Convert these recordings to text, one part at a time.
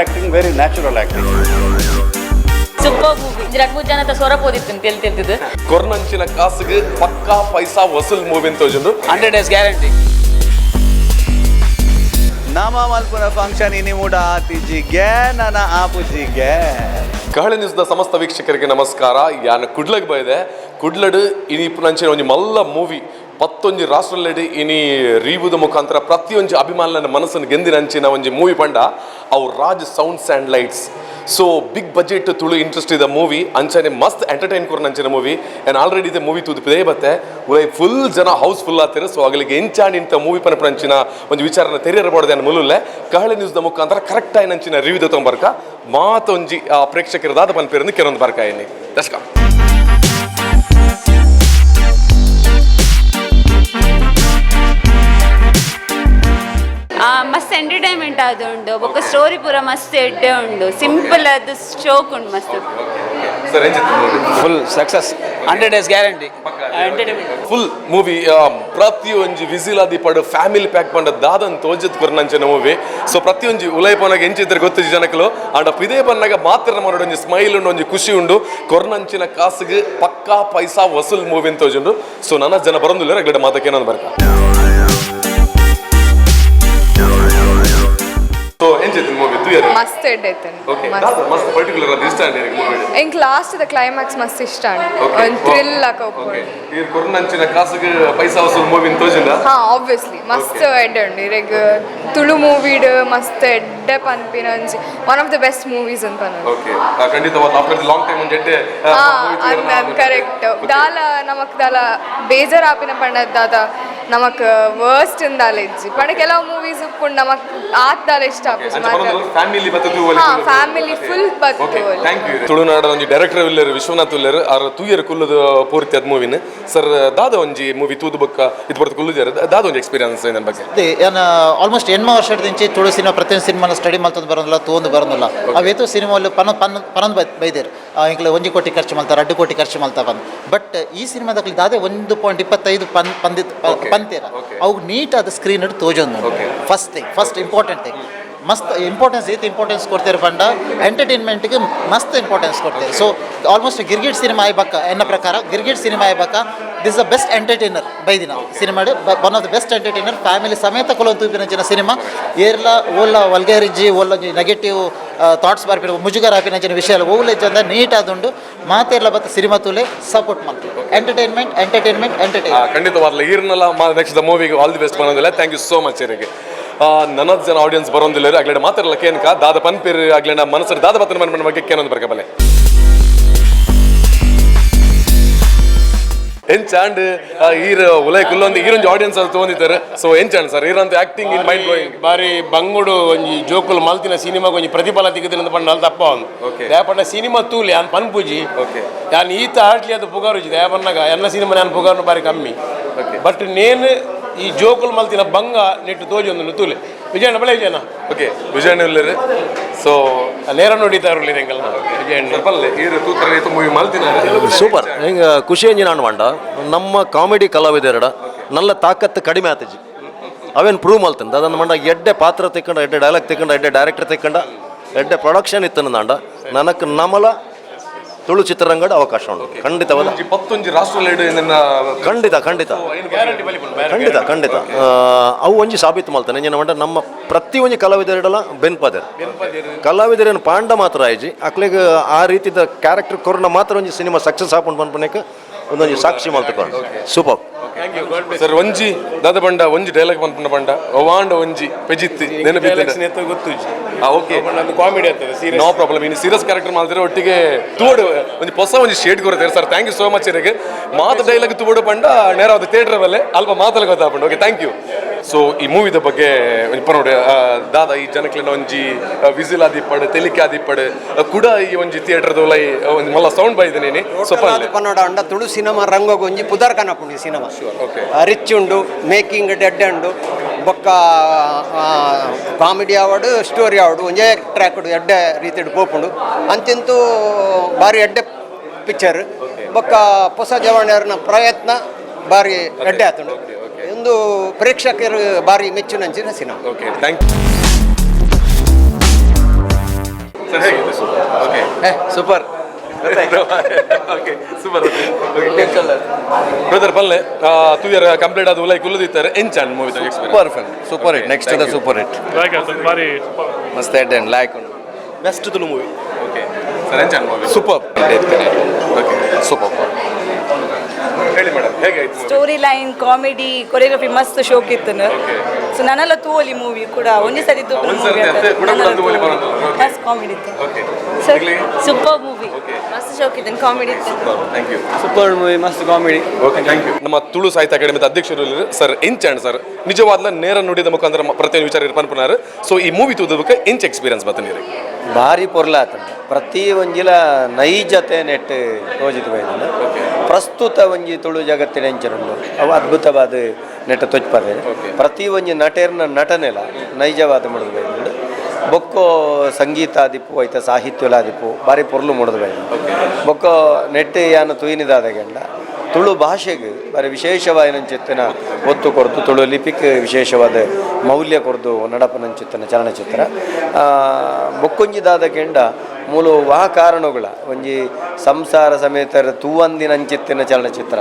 Acting, very natural acting. Super movie. 2-3 ಜನ ಸ್ವರ ಪೋದಿತ್ತು ತಿಳಿತಿದ್ದು. ಕೊರ್ನಂಚಿನ ಕಾಸಿಗೆ ಪಕ್ಕಾ ಪೈಸಾ ವಸೂಲ್ ಮೂವಿ ಅಂತ ತೋಜುಂಡು. 100 days ಗ್ಯಾರಂಟಿ. ನಮ್ಮ ಮಲ್ಪುರ ಫಂಕ್ಷನ್ ಇನಿ ಮೂಡ ಆತಿಜಿಗೆ ನನ್ನ ಆಪುಜಿಗೆ. ಕಹಳೆ ನ್ಯೂಸ್ದ ಸಮಸ್ತ ವೀಕ್ಷಕರಿಗೆ ನಮಸ್ಕಾರ. ಯಾನ ಕುಡ್ಲಗ್ ಬೈದೆ ಕುಡ್ಲಡು ಇನಿ ನಂಚಿನ ಒಂಜಿ ಮಲ್ಲ ಮೂವಿ 11 ರಾಷ್ಟ್ರಲೆಡಿ ಇನಿ ರೀಬುದ ಮುಖಾಂತರ ಪ್ರತಿಯೊಂದು ಅಭಿಮಾನ ಮನಸ್ಸನ್ನು ಗೆಂದಿನಂಚಿನ ಒಂಜಿ ಮೂವಿ ಪಂಡ ಅವು Raj sounds and lights. So big budget Tulu interest ಇದ್ದ ಮೂವಿ ಅಂಚನೆ ಮಸ್ತ್ ಎಂಟರ್ಟೈನ್ ಕೊರ್ನಂಚಿನ ಮೂವಿ. ಆ್ಯಂಡ್ ಆಲ್ರೆಡಿ ಇದೆ ಮೂವಿ ತೂದು ಪ್ಲೇ ಬತ್ತೆ ಉಲೈ ಫುಲ್ ಜನ ಹೌಸ್ಫುಲ್ ಆಗ್ತಾರೆ. ಸೊ ಆಗಲಿಗೆ ಎಂಚಾಂಡ್ ಇಂಥ ಮೂವಿ ಪನಪಂಚಿನ ಒಂದು ವಿಚಾರನ ತೆರೆಯರಬಾರ್ದು ಅನ್ನೋ ಮುಲ್ಲುಲ್ಲೆ ಕಹಳೆ ನ್ಯೂಸ್ದ ಮುಖಾಂತರ ಕರೆಕ್ಟ್ ಆಗಿ ನಂಚಿನ ರಿವ್ಯೂ ತೊಗೊಂಬರ್ಕ ಮಾತೊಂಜಿ ಪ್ರೇಕ್ಷಕರದಾದ ಪನ್ಪೇರನ್ನು ಕೆರೊಂದು ಬರ್ಕ ಎನ್ನಿ ದರ್ಶಕ. ಮಸ್ತ್ ಎಂಟರ್ಟೈನ್ಮೆಂಟ್ ಆದ ಉಂಡು ಬೊಕ್ಕ ಸ್ಟೋರಿ ಪೂರ ಮಸ್ತ್ ಎಡ್ಡೆ ಉಂಡು ಸಿಂಪಲ್ ಅದು ಸ್ಟೋಕ್ ಉಂಡು ಮಸ್ತ್ full success 100 days guarantee. Full movie ಪ್ರತಿಯೊಂದು ವಿಸಿಲ್ ಆದಿ ಪಡು ಫ್ಯಾಮಿಲಿ ಪ್ಯಾಕ್ ಪಂಡ ದಾದನ್ ತೋಜತ್ ಕೊರ್ನಂಚಿನ ಮೂವಿ. ಸೊ ಪ್ರತಿಯೊಂದು ಉಲೈ ಪನ್ನಾಗ ಎಂಚಿದ್ರೆ ಗೊತ್ತು ಜನಕ್ಕಲು ಅಂಡ ಪಿದೇ ಪನ್ನಾಗ ಮಾತ್ರ ಮಾಡೋದು ಒಂಜಿ ಸ್ಮೈಲ್ ಉಂಡು ಒಂಜಿ ಖುಷಿ ಉಂಡು. ಕೊರ್ನಂಚಿನ ಕಾಸಿಗೆ ಪಕ್ಕಾ ಪೈಸಾ ವಸೂಲ್ ಮೂವಿ ಅಂತ ತೋಜುಂಡು. ಸೊ ನನ್ನ ಜನ ಬರೋದಿಲ್ಲ ರಗಡೆ ಮಾತಕ್ಕೆ ಏನೊಂದು ಬರ್ಕ. ಸೊ ಎಂಚಿತ್ತು ಮೂವಿ ತುಯರ್ ಮಸ್ತ್ ಎಡ್ಡೈತೆ. ಓಕೆ ಮಸ್ತ್ ಪರ್ಟಿಕ್ಯುಲರ್ ಅದು ಇಷ್ಟ ಆಗಿದೆ ಮೂವಿ. ಇಂಕ್ ಲಾಸ್ಟ್ ದ ಕ್ಲೈಮ್ಯಾಕ್ಸ್ ಮಸ್ತ್ ಇಷ್ಟ ಒಂದು ಥ್ರಿಲ್ ಆಕೋಪುಂಡು. ಈ ಕೊರ್ನಂಚಿನ ಕಾಸಿಗೆ ಪೈಸಾ ವಸೂಲ್ ಮೂವಿ ಅಂತ ತೋಜಿಂದ ಹಾ ಆಬ್ವಿಯಸ್ಲಿ ಮಸ್ತ್ ಎಡ್ಡೆ ಉಂಡು ಇರೆಗ್ ತುಳು ಮೂವಿಡ್ ಮಸ್ತ್ ಎಡ್ಡೆ ಪನ್ಪಿನಂಜಿ one of the best movies ಅಂತ ಪನ. ಓಕೆ ಖಂಡಿತವಾದ ಆಫ್ಟರ್ ದಿ ಲಾಂಗ್ ಟೈಮ್ ಒಂದು ಎಡ್ಡೆ ಅದು ಕರೆಕ್ಟ್ ದಾಲ ನಮಕ್ ದಾಲ ಬೇಜಾರ್ ಆಪಿನ ಪಂಡದಾದ ನಮಕ್ ವರ್ಸ್ಟ್ ಇಂದಾಲ ಇಜ್ಜಿ ಪಂಡ ಕೆಲವು ಮೂವೀಸ್ ಉಪ್ಪುಂಡು ನಮಕ್ ಆತ್ ದಾಲ ಇಷ್ಟ ಫ್ಯಾಮಿಲಿ ಬತ್ತದು ಫ್ಯಾಮಿಲಿ ಫುಲ್ ಬತ್ತು. Thank you. ತುಳುನಾಡ ಒಂಜಿ ಡೈರೆಕ್ಟರ್ ಉಲ್ಲೇರು ವಿಶ್ವನಾಥ್ ಉಲ್ಲೇರು ಆರ್ ತೂಯರ್ ಕುಲ್ಲದ ಪೂರ್ತಿ ಅದ್ ಮೂವಿನ ಸರ್ ದಾದ ಒಂಜಿ ಮೂವಿ ತೂದು ಬೊಕ್ಕ ಇದು ಬರ್ದು ಕುಲ್ಲುಜಾರ ದಾದ ಒಂಜಿ ಎಕ್ಸ್ಪೀರಿಯನ್ಸ್ ನನ್ನ ಬಗ್ಗೆ ಏನು ಆಲ್ಮೋಸ್ಟ್ 8 ವರ್ಷದಿಂಚಿ ತುಳು ಸಿನಿಮಾ ಪ್ರತಿಯೊಂದು ಸಿನಿಮಾನ ಸ್ಟಡಿ ಮಾಡ್ತಂದು ಬರೋದಿಲ್ಲ ತೋಂದು ಬರೋದಿಲ್ಲ ಅವೇತು ಸಿನಿಮಾಲ್ಲಿ ಪನಂದು ಬೈದೇರು ಇಂಕ್ಲೆ 1 ಕೋಟಿ ಖರ್ಚು ಮಾಡ್ತಾರೆ 2 ಕೋಟಿ ಖರ್ಚು ಮಾಡ್ತಾ ಬಂದು. ಬಟ್ ಈ ಸಿನಿಮಾದಲ್ಲಿ ದಾದೆ 1.25 ಪಂತೀರ ಅವು ನೀಟಾದ ಸ್ಕ್ರೀನ್ ಹಿಡಿದು ತೋಜೊಂದು ಫಸ್ಟ್ ಇಂಪಾರ್ಟೆಂಟ್ ಥಿಂಗ್. ಮಸ್ತ್ ಇಂಪಾರ್ಟೆನ್ಸ್ ಐತೆ ಇಂಪಾರ್ಟೆನ್ಸ್ ಕೊಡ್ತಾರೆ ಪಂಡ ಎಂಟರ್ಟೈನ್ಮೆಂಟ್ಗೆ ಮಸ್ತ್ ಇಂಪಾರ್ಟೆನ್ಸ್ ಕೊಡ್ತಾರೆ. ಸೊ ಆಲ್ಮೋಸ್ಟ್ ಗಿರ್ಗಿಟ್ ಸಿನಿಮಾ ಆಯ್ಬಕ್ಕ ಎನ್ನ ಪ್ರಕಾರ ಗಿರ್ಗಿಟ್ ಸಿನಿಮಾ ಆಯ್ಬಕ್ಕ ದಿಸ್ ದ ಬೆಸ್ಟ್ ಎಂಟರ್ಟೈನರ್ ಬೈದಿನ cinema one of the best entertainer family ಸಮೇತ ಕೊಲೊಂದು ತೂಪಿನಂಚಿನ ಸಿನಿಮಾ ಏರ್ಲ ಓಲ್ಲ ವಲ್ಗೇರಿಜ್ಜಿ ಓಲ್ಲ ನೆಗೆಟಿವ್ ಥಾಟ್ಸ್ ಬರ್ಪಿನ ಮುಜುಗರ ಹಾಪಿನಂಚಿನ ವಿಷಯ ಓವ್ಲೆಜ್ಜಂದ ನೀಟ್ ಆದುಂಡು ಮಾತೇರ್ಲ ಬತ್ತ ಸಿನಿಮಾ ತೂಲೆ ಸಪೋರ್ಟ್ ಮಾಡ್ತೀವಿ. ಎಂಟರ್ಟೈನ್ಮೆಂಟ್ ಖಂಡಿತವಾಗ್ಲ ಈರ್ನೆಲ್ಲ ನೆಕ್ಸ್ಟ್ ಮೂವಿಗೆ ಆಲ್ ದಿ ಬೆಸ್ಟ್ ಬರೋದಿಲ್ಲ. ಥ್ಯಾಂಕ್ ಯು ಸೋ ಮಚ್ ಇವರಿಗೆ. ನನ್ನ ಜನ ಆಡಿಯನ್ಸ್ ಬರೋದಿಲ್ಲ ಆಗ್ಲೇ ಮಾತಾಡಲ್ಲ ಕೇನಕ ದಾದ ಪನ್ಪೇರ್ ಆಗ್ಲೇ ಮನಸ್ಸು ದಾದ ಪತ್ತನ ಮನ ಬಗ್ಗೆ ಕೇನೊಂದು ಬರ್ಕಬಲೆ ಎಂಚಾಂಡ್ ಈರ್ ಉಲೈ ಕುಲ್ಲೊಂದು ಈರೊಂದು ಆಡಿಯನ್ಸ್ ಅದು ತೊಗೊಂಡಿದ್ದಾರೆ. ಸೊ ಎಂಚಾಂಡ್ ಸರ್ ಈರಂತ ಆಕ್ಟಿಂಗ್ ಇನ್ ಮೈಂಡ್ ಬ್ಲೋಯಿಂಗ್ ಬಾರಿ ಬಂಗುಡು ಒಂಜಿ ಜೋಕುಲು ಮಲ್ತಿನ ಸಿನಿಮಾಗೆ ಒಂಜಿ ಪ್ರತಿಫಲ ತೆಗೆದಿನ ಪಂಡ ಅಲ್ ತಪ್ಪ ಒಂದು ದಯಪಂಡ ಸಿನಿಮಾ ತೂಲಿ ಯಾನ್ ಪನ್ಪುಜಿ ಯಾನ್ ಈತ ಆಡ್ಲಿ ಅದು ಪುಗಾರುಜಿ ದಯಪನ್ನಾಗ ಎಲ್ಲ ಸಿನಿಮಾ ನಾನು ಪುಗಾರ್ನು ಬಾರಿ ಕಮ್ಮಿ. ಬಟ್ ನೇನು ಈ ಜೋಕುಲ್ ಮಲ್ತಿನ ಬಂಗ ನೆಟ್ಟು ತೋಜೊಂದು ತೂಲೆ ವಿಜಯಣ್ಣ ಬಳೆ ವಿಜಯಣ್ಣ ಓಕೆ ವಿಜಯಣ್ಣ ಉಳ್ಳೇರು. ಸೊ ನೇರ ನೋಡಿತಾ ಇರಲಿ ನಿಂಗಲ್ಲ ವಿಜಯಣ್ಣ ಮೂವಿ ಮಲ್ತಿನ ಸೂಪರ್ ಹಿಂಗೆ ಖುಷಿ ಅಂಜಿ ನಾನು ಮಂಡ ನಮ್ಮ ಕಾಮಿಡಿ ಕಲಾವಿದರಡ ನಲ್ಲ ತಾಕತ್ತು ಕಡಿಮೆ ಆತಜಿ ಅವೇನು ಪ್ರೂವ್ ಮಲ್ತಂದ ಅದನ್ನು ಮಂಡ ಎಡ್ಡೆ ಪಾತ್ರ ತೆಕ್ಕೊಂಡ ಎಡ್ಡೆ ಡೈಲಾಗ್ ತೆಕ್ಕೊಂಡ ಎಡ್ಡೆ ಡೈರೆಕ್ಟರ್ ತೆಕ್ಕೊಂಡ ಎಡ್ಡೆ ಪ್ರೊಡಕ್ಷನ್ ಇತ್ತು ನಂಡ ನನಕ್ಕೆ ನಮ್ಮಲ ತುಳು ಚಿತ್ರರಂಗದ ಅವಕಾಶ ಉಂಟು ಖಂಡಿತವಾದ 11 ರಾಷ್ಟ್ರಲೆಡ್ ಖಂಡಿತ ಅವು ಒಂಜಿ ಸಾಬೀತು ಮಾಡ್ತಾನೆ ಎಂಜಿನ ಮಂಡ ನಮ್ಮ ಪ್ರತಿಯೊಂದು ಕಲಾವಿದರಿಡಲ್ಲ ಬೆನ್ಪದೇರು ಕಲಾವಿದರೇನು ಪಾಂಡ ಮಾತ್ರ ಆಯ್ಜಿ ಅಕ್ಲೆಗೆ ಆ ರೀತಿದ ಕ್ಯಾರೆಕ್ಟರ್ ಕೊರೋನಾ ಮಾತ್ರ ಒಂಜಿ ಸಿನಿಮಾ ಸಕ್ಸಸ್ ಆಪುಂಡು ಪನ್ಪನಕ್ಕೆ ಒಂದೊಂದು ಸಾಕ್ಷಿ ಮಾಡ್ತಕೊಂಡು ಸೂಪರ್. ಸರ್ ಒಂಜಿ ದಾದ ಬಂಡ ಒಂಜಿ ಡೈಲಾಗ್ ಪನ್ಪುಂಡ ಬಂಡ ಅವಾಂಡ ಒಂಜಿ ಪೆಜಿತ್ತಿ ನೆನಪಿತ್ತು ಗೊತ್ತು ಓಕೆ ಕಾಮಿಡಿ ಆಗ್ತದೆ ನೋ ಪ್ರಾಬ್ಲಮ್. ಇನ್ನು ಸೀರಿಯಸ್ ಕ್ಯಾರೆಕ್ಟರ್ ಮಾಡಿದ್ರೆ ಒಟ್ಟಿಗೆ ತೂಡು ಒಂದು ಹೊಸ ಒಂದು ಶೇಡ್ ಕೊಡ್ತಾರೆ sir. Thank you so much ಇರಿಗೆ ಮಾತು ಡೈಲಾಗ್ ತೂಡು ಪಂಡ ನೇರ ಅದು ಥಿಯೇಟರ್ ಮೇಲೆ ಅಲ್ಪ ಮಾತಲ್ಲಿ ಗೊತ್ತಾಪಂಡು. Okay thank you. ಸೊ ಈ ಮೂವಿದ ಬಗ್ಗೆ ನೋಡಿ ದಾದ ಈ ಜನಕ್ಲಿನ ಒಂಜಿ ವಿಸಿಲ್ ಆದಿಪ್ಪಡು ತೆಲಿಕೆ ಆದಿಪ್ಪಡು ಕೂಡ ಈ ಒಂಜಿ ಥಿಯೇಟರ್ದ ಒಂದು ಮಲ್ಲ ಸೌಂಡ್ ಬೈದಿನೇನಿ ಸ್ವಲ್ಪ ಕನ್ನಡ ಅಂಡ ತುಳು ಸಿನಿಮಾ ರಂಗೋಗ ಒಂಜಿ ಪುದರ್ ಕನಪುಂಡು ಸಿನಿಮಾ ರಿಚ್ ಉಂಡು ಮೇಕಿಂಗ್ ಡೆಡ್ ಉಂಡು ಬೊಕ್ಕ ಕಾಮಿಡಿ ಆವಡು ಸ್ಟೋರಿ ಆವಡು ಒಂಜೇ ಟ್ರ್ಯಾಕ್ ಎಡ್ಡೆ ರೀತಿ ಪೋಪುಂಡು ಅಂತಿಂತೂ ಬಾರಿ ಎಡ್ಡೆ ಪಿಕ್ಚರ್ ಬೊಕ್ಕ ಹೊಸ ಜವಾಣ್ಯರ್ನ ಪ್ರಯತ್ನ ಬಾರಿ ಎಡ್ಡೆ ಆತುಂಡು ಒಂದು ಪ್ರೇಕ್ಷಕರು ಬಾರಿ ಮೆಚ್ಚುನಂಚಿನ cinema. Okay thank you. Sir ಹೇಗಿದೆ okay super okay super brother ಪಲ್ಲೆ ತೂಯರ್ ಕಂಪ್ಲೀಟ್ ಆದ ಉಲೈ ಕುಲ್ಲದಿತ್ತಾರೆ ಎಂಚಾನ್ movie super film super hit next the super hit ಮಸ್ತ್ head and like best Tulu movie okay sir ಎಂಚಾನ್ ಮೂವಿ ಸೂಪರ್ ಓಕೆ ಸೂಪರ್ ಹೇಳಿ ಮೇಡಮ್ ಹೇಗಾಯ್ತು ಸ್ಟೋರಿ ಲೈನ್ ಕಾಮಿಡಿ ಕೊರಿಯೋಗ್ರಫಿ ಮಸ್ತ್ ಶೋಕ್ ಇತ್ತು ಸೊ ನನ್ನೆಲ್ಲ ತೂವಲಿ ಮೂವಿ ಕೂಡ ಒಂದೇ ಸರಿ ಮಸ್ತ್ ಕಾಮಿಡಿ ಇತ್ತು ಓಕೆ ಸೂಪರ್ ಮೂವಿ ಓಕೆ ಮಸ್ತ್ ಶೋಕ್ ಇತ್ತು ಕಾಮಿಡಿ ಇತ್ತು ಥ್ಯಾಂಕ್ ಯು ಸೂಪರ್ ಮೂವಿ ಮಸ್ತ್ ಕಾಮಿಡಿ ಓಕೆ ಥ್ಯಾಂಕ್ ಯು ನಮ್ಮ ತುಳು ಸಾಹಿತ್ಯ ಅಕಾಡೆಮಿದ ಅಧ್ಯಕ್ಷರು ಸರ್ ಎಂಚಾಂಡ್ ಸರ್ ನಿಜವಾದ ನೇರ ನುಡಿದ ಮುಖಾಂತರ ಪ್ರತಿಯೊಂದು ವಿಚಾರ ಇರ್ಪನ್ಪುನಾರು ಸೊ ಈ ಮೂವಿ ತೂದಕ್ಕೆ ಎಂಚ್ ಎಕ್ಸ್ಪೀರಿಯನ್ಸ್ ಬತ್ತನೀರಿ ಭಾರಿ ಪೊರ್ಲಾತಂಡ ಪ್ರತಿ ಒಂಜಿಲ ನೈಜತೆ ನೆಟ್ ತೋಜಿತು ಬೈದಲ್ಲ ಪ್ರಸ್ತುತ ಒಂಜಿ ತುಳು ಜಗತ್ತಿನ ಎಂಚನುಂಡು ಅವು ಅದ್ಭುತವಾದ ನೆಟ್ಟ ತೊಜ್ಪದೆ ಪ್ರತಿ ಒಂಜಿ ನಟೇರ್ನ ನಟನೆಲ ನೈಜವಾದ ಮುಡಿದು ಬೈದುಂಡು ಬೊಕ್ಕೋ ಸಂಗೀತ ಆದಿಪ್ಪು ಐತ ಸಾಹಿತ್ಯಲ ಆದಿಪ್ಪು ಭಾರಿ ಪೊರ್ಲು ಮುಡಿದು ಬೈದು ಬೊಕ್ಕೋ ನೆಟ್ ಯಾನ ತುಯಿನಿದಾದ ಗಂಡ ತುಳು ಭಾಷೆಗೆ ಬಾರಿ ವಿಶೇಷವಾದ ಒತ್ತು ಕೊಡ್ತು ತುಳು ಲಿಪಿಕ್ ವಿಶೇಷವಾದ ಮೌಲ್ಯ ಕೊಡ್ದು ನಡಪನಂಚಿತ್ತಿನ ಚಲನಚಿತ್ರ ಬೊಕ್ಕೊಂಜಿದಾದ ಕೆಂಡ ಮೂಲ ವಾ ಕಾರಣಗಳ ಒಂಜಿ ಸಂಸಾರ ಸಮೇತರ ತೂವಂದಿನಂಚಿತ್ತಿನ ಚಲನಚಿತ್ರ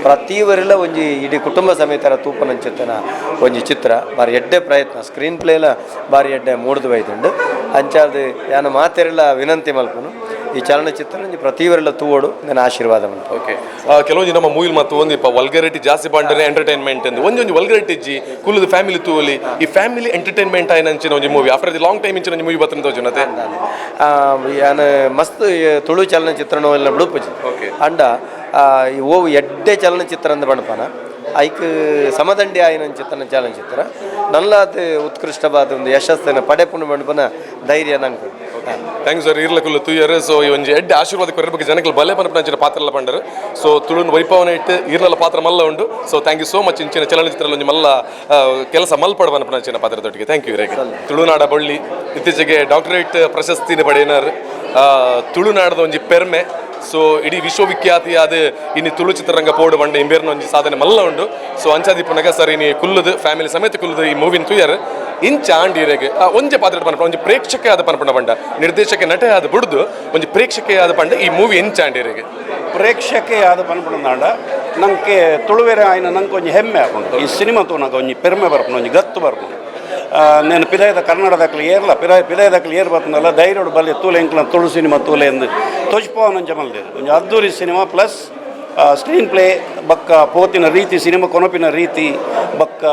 ಪ್ರತಿವರೆಲ್ಲ ಒಂಜಿ ಇಡೀ ಕುಟುಂಬ ಸಮೇತರ ತೂಪನಂಚಿತ್ತಿನ ಒಂಜಿ ಚಿತ್ರ ಬಾರಿ ಎಡ್ಡೆ ಪ್ರಯತ್ನ ಸ್ಕ್ರೀನ್ ಪ್ಲೇಲ ಬಾರಿ ಎಡ್ಡೆ ಮೂಡ್ದು ಬೈದುಂಡು ಅಂಚಾದ ಯಾನ ಮಾತೆರೆಲ್ಲ ವಿನಂತಿ ಮಲ್ಪನು ಈ ಚಲನಚಿತ್ರ ಪ್ರತಿವರೆಲ್ಲ ತೂವೋಡು ನನ್ನ ಆಶೀರ್ವಾದ ಮಲ್ಪ ಓಕೆ ಕೆಲವೊಂದು ನಮ್ಮ ಮೂವಿಲ್ ಮತ್ತು ಒಂದು ವಲ್ಗರಿಟಿ ಜಾಸ್ತಿ ಬಂದರೆ ಎಂಟರ್ಟೈನ್ಮೆಂಟ್ ಎಂದು ಒಂದೊಂದು ವಲ್ಗರಿಟಿ ಇಜ್ಜಿ ಕುಲ್ಲದು ಫ್ಯಾಮಿಲಿ ತೂವಲಿ ಈ ಫ್ಯಾಮಿಲಿ ಎಂಟರ್ಟೈನ್ಮೆಂಟ್ ಆಯ್ನ ಅಂಚಿನ ಒಂದು movie after the long time ಇಂಚಿನ ಒಂದು ಮೂವಿ ಬರ್ತಂತ ತೋಜುನತೆ ಯಾನ ಮಸ್ತ್ ತುಳು ಚಲನಚಿತ್ರ ಎಲ್ಲ ಬಿಡುಪುಜಿ ಅಂಡ ಓವು ಎಡ್ಡೆ ಚಲನಚಿತ್ರ ಅಂದ ಬಣಪನ ಐಕ್ ಸಮದಂಡಿ ಆಯ್ನ ಚಿತ್ರನ ಚಲನಚಿತ್ರ ನಲ್ಲಾದ ಉತ್ಕೃಷ್ಟವಾದ ಒಂದು ಯಶಸ್ಸನ್ನು ಪಡೆಪುಂಡು ಬಣಪನ ಧೈರ್ಯ ನಂಗೆ ಥ್ಯಾಂಕ್ ಯು ಸರ್ ಇರ್ಲಕ್ಕಲ್ಲ ತೂಯರ್ ಸೊ ಈ ಒಂದು ಎಡ್ಡೆ ಆಶೀರ್ವಾದ ಕೊರ ಬಗ್ಗೆ ಜನಗಳು ಬಲೆ ಪನಪನ ಪಾತ್ರ ಎಲ್ಲ ಪಂಡರು ಸೊ ತುಳುನ್ ವೈಭವನ ಇಟ್ಟು ಇರ್ಲಲ್ಲ ಪಾತ್ರ ಮಲ್ಲ ಉಂಡು so thank you so much ಇಂಚಿನ ಚಲನಚಿತ್ರ ಒಂದು ಮಲ್ಲ ಕೆಲಸ ಮಲ್ಪಡ ಪನಪನ ಪಾತ್ರದೊಟ್ಟಿಗೆ ಥ್ಯಾಂಕ್ ಯು ರೇಖೆ ತುಳುನಾಡ ಬಳ್ಳಿ ಇತ್ತೀಚೆಗೆ ಡಾಕ್ಟರೇಟ್ ಪ್ರಶಸ್ತಿನ ಪಡೆಯನಾರು ತುಳುನಾಡದ ಒಂಜಿ ಪೆರ್ಮೆ ಸೊ ಇಡೀ ವಿಶ್ವವಿಖ್ಯಾತಿಯಾದ ಇನ್ನು ತುಳು ಚಿತ್ರರಂಗ ಪೋಡು ಬಂಡೆ ಇಂಬೇರ್ನ ಒಂಜಿ ಸಾಧನೆ ಮಲ್ಲ ಉಂಡು ಸೊ ಅಂಚಾದಿಪ್ಪನಾಗ ಸರ್ ಇನ್ನು ಕುಲ್ಲದು ಫ್ಯಾಮಿಲಿ ಸಮೇತ ಕುಲ್ಲದು ಈ ಮೂವಿನ ತುಯರ್ ಇಂಚ ಆಂಡಿರೆಗೆ ಒಂಜೆ ಪಾತ್ರ ಪನ್ಪ ಒಂಜಿ ಪ್ರೇಕ್ಷಕೆ ಆದ ಪನ್ಪಣ ಬಂಡ ನಿರ್ದೇಶಕ ನಟೆ ಆದ ಬುಡ್ದು ಒಂಜಿ ಪ್ರೇಕ್ಷಕೆ ಆದ ಪಂಡ ಈ ಮೂವಿ ಇಂಚ ಆಂಡಿರೆಗೆ ಪ್ರೇಕ್ಷಕೆ ಆದ ಪನ್ಪಣದಾಂಡ ನಂಗೆ ತುಳುವೆರೆ ಆಯ್ನ ನಂಗೆ ಒಂಜಿ ಹೆಮ್ಮೆ ಆಪುಂಡು ಈ ಸಿನಿಮಾ ತೂನಗ ಒಂಜಿ ಪೆರ್ಮೆ ಬರ್ಪುಂಡು ಒಂಜಿ ಗತ್ತು ಬರ್ಪುಂಡು నేను పిదైద కన్నడదక్కలు ఏర్ల పిదైదక్కలు ఏరు బతుందಲ್ಲ ಧೈರ್ಯಡು ಬಲ್ಲಿ ತೂಲೆ ಎಂಕ್ಲ ತುಳು ಸಿನಿಮಾ ತೂಲೆ ಎಂದು ತೋಜ್ಪವನಂಚ ಮಲ್ದೇರು ಒಂಜಿ ಅದ್ದೂರಿ ಸಿನಿಮಾ ಪ್ಲಸ್ ಸ್ಕ್ರೀನ್ ಪ್ಲೇ ಬಕ್ಕ ಪೋತಿನ ರೀತಿ ಸಿನಿಮಾ ಕೊನಪಿನ ರೀತಿ ಬಕ್ಕ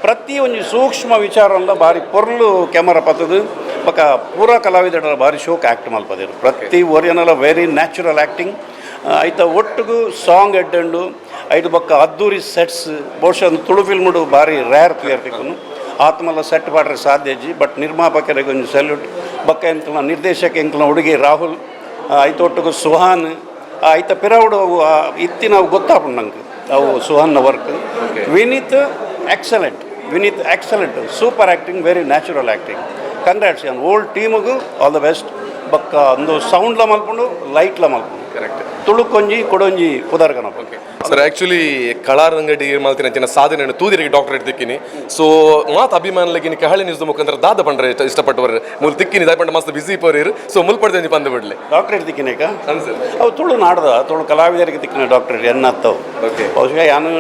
ಪ್ರತಿ ಒಂಜಿ ಸೂಕ್ಷ್ಮ ವಿಚಾರಲ್ಲ ಭಾರಿ ಪೊರ್ಲು ಕ್ಯಾಮರಾ ಪತ್ತದು ಬಕ್ಕ ಪೂರ ಕಲಾವಿದರ ಭಾರಿ ಶೋಕ್ ಆ್ಯಕ್ಟ್ ಮಲ್ಪದೇರು ಪ್ರತಿ ಒರಿಯನಲ್ಲ ವೆರಿ ನ್ಯಾಚುರಲ್ ಆ್ಯಕ್ಟಿಂಗ್ ಐತ ಒಟ್ಟಿಗೂ ಸಾಂಗ್ ಎಡ್ಡಂಡು ಐದು ಬಕ್ಕ ಅದ್ದೂರಿ ಸೆಟ್ಸ್ ಬಹುಶಃ ತುಳು ಫಿಲ್ಮ್ಡು ಭಾರಿ ರೇರ್ ತುಯರ್ತಿಕ್ಕನು ಆತ್ಮಲ್ಲ ಸೆಟ್ ಮಾಡ್ರೆ ಸಾಧ್ಯ ಅಜ್ಜಿ ಬಟ್ ನಿರ್ಮಾಪಕರಿಗೆ ಒಂದು ಸಲ್ಯೂಟ್ ಬಕ್ಕ ಎಂಕ್ಲ ನಿರ್ದೇಶಕ ಎಂಕ್ಲ ಹುಡುಗಿ ರಾಹುಲ್ ಐತೊಟ್ಟಿಗೂ ಸುಹಾನ್ ಐತ ಪಿರವುಡು ಅವು ಇತ್ತಿ ನಾವು ಗೊತ್ತಾಪುಂಡು ನಂಗೆ ಅವು ಸುಹಾನ್ನ work Vineeth excellent super acting very natural acting congrats on old ಟೀಮಿಗೂ ಆಲ್ ದ ಬೆಸ್ಟ್ ಬಕ್ಕ ಒಂದು ಸೌಂಡ್ಲ ಮಲ್ಪುಂಡು ಲೈಟ್ಲ ಮಲ್ಪುಂಡು ಕರೆಕ್ಟ್ ತುಳುಕೊಂಜಿ ಕೊಡೊಂಜಿ ಪುದರ್ಗನಪ್ಪ ಸರ್ ಆ್ಯಕ್ಚುಲಿ ಕಳಾರಂಗಡಿ ಮಾಲ್ತಿನ ಸಾಧನೆ ತೂದಿರಿಗೆ ಡಾಕ್ಟರೇಟ್ ದಿಕ್ಕಿನಿ ಸೊ ಮಾತು ಅಭಿಮಾನಲಗಿನಿ ಕಹಳೆ ನ್ಯೂಸ್ ಮುಖಾಂತರ ದಾದ ಪಂಡ್ರೆ ಇಷ್ಟಪಟ್ಟವರು ಮೂಲ ತಿಕ್ಕಿನಿ ದಾಯ ಪಂಡ ಮಸ್ತ್ ಬಿಸಿ ಪೋರಿರು ಸೊ ಮುಲ್ ಪಡೆದ ಪಂದು ಬಿಡ್ಲಿ ಡಾಕ್ಟರೇಟ್ ದಿಕ್ಕಿನೇಕ ಅವು ತುಳು ನಾಡ್ದ ತುಳು ಕಲಾವಿದರಿಗೆ ದಿಕ್ಕಿನ ಡಾಕ್ಟರೇಟ್ ಎನ್ನತ್ತವು ಬಹುಶಃ ಯಾನು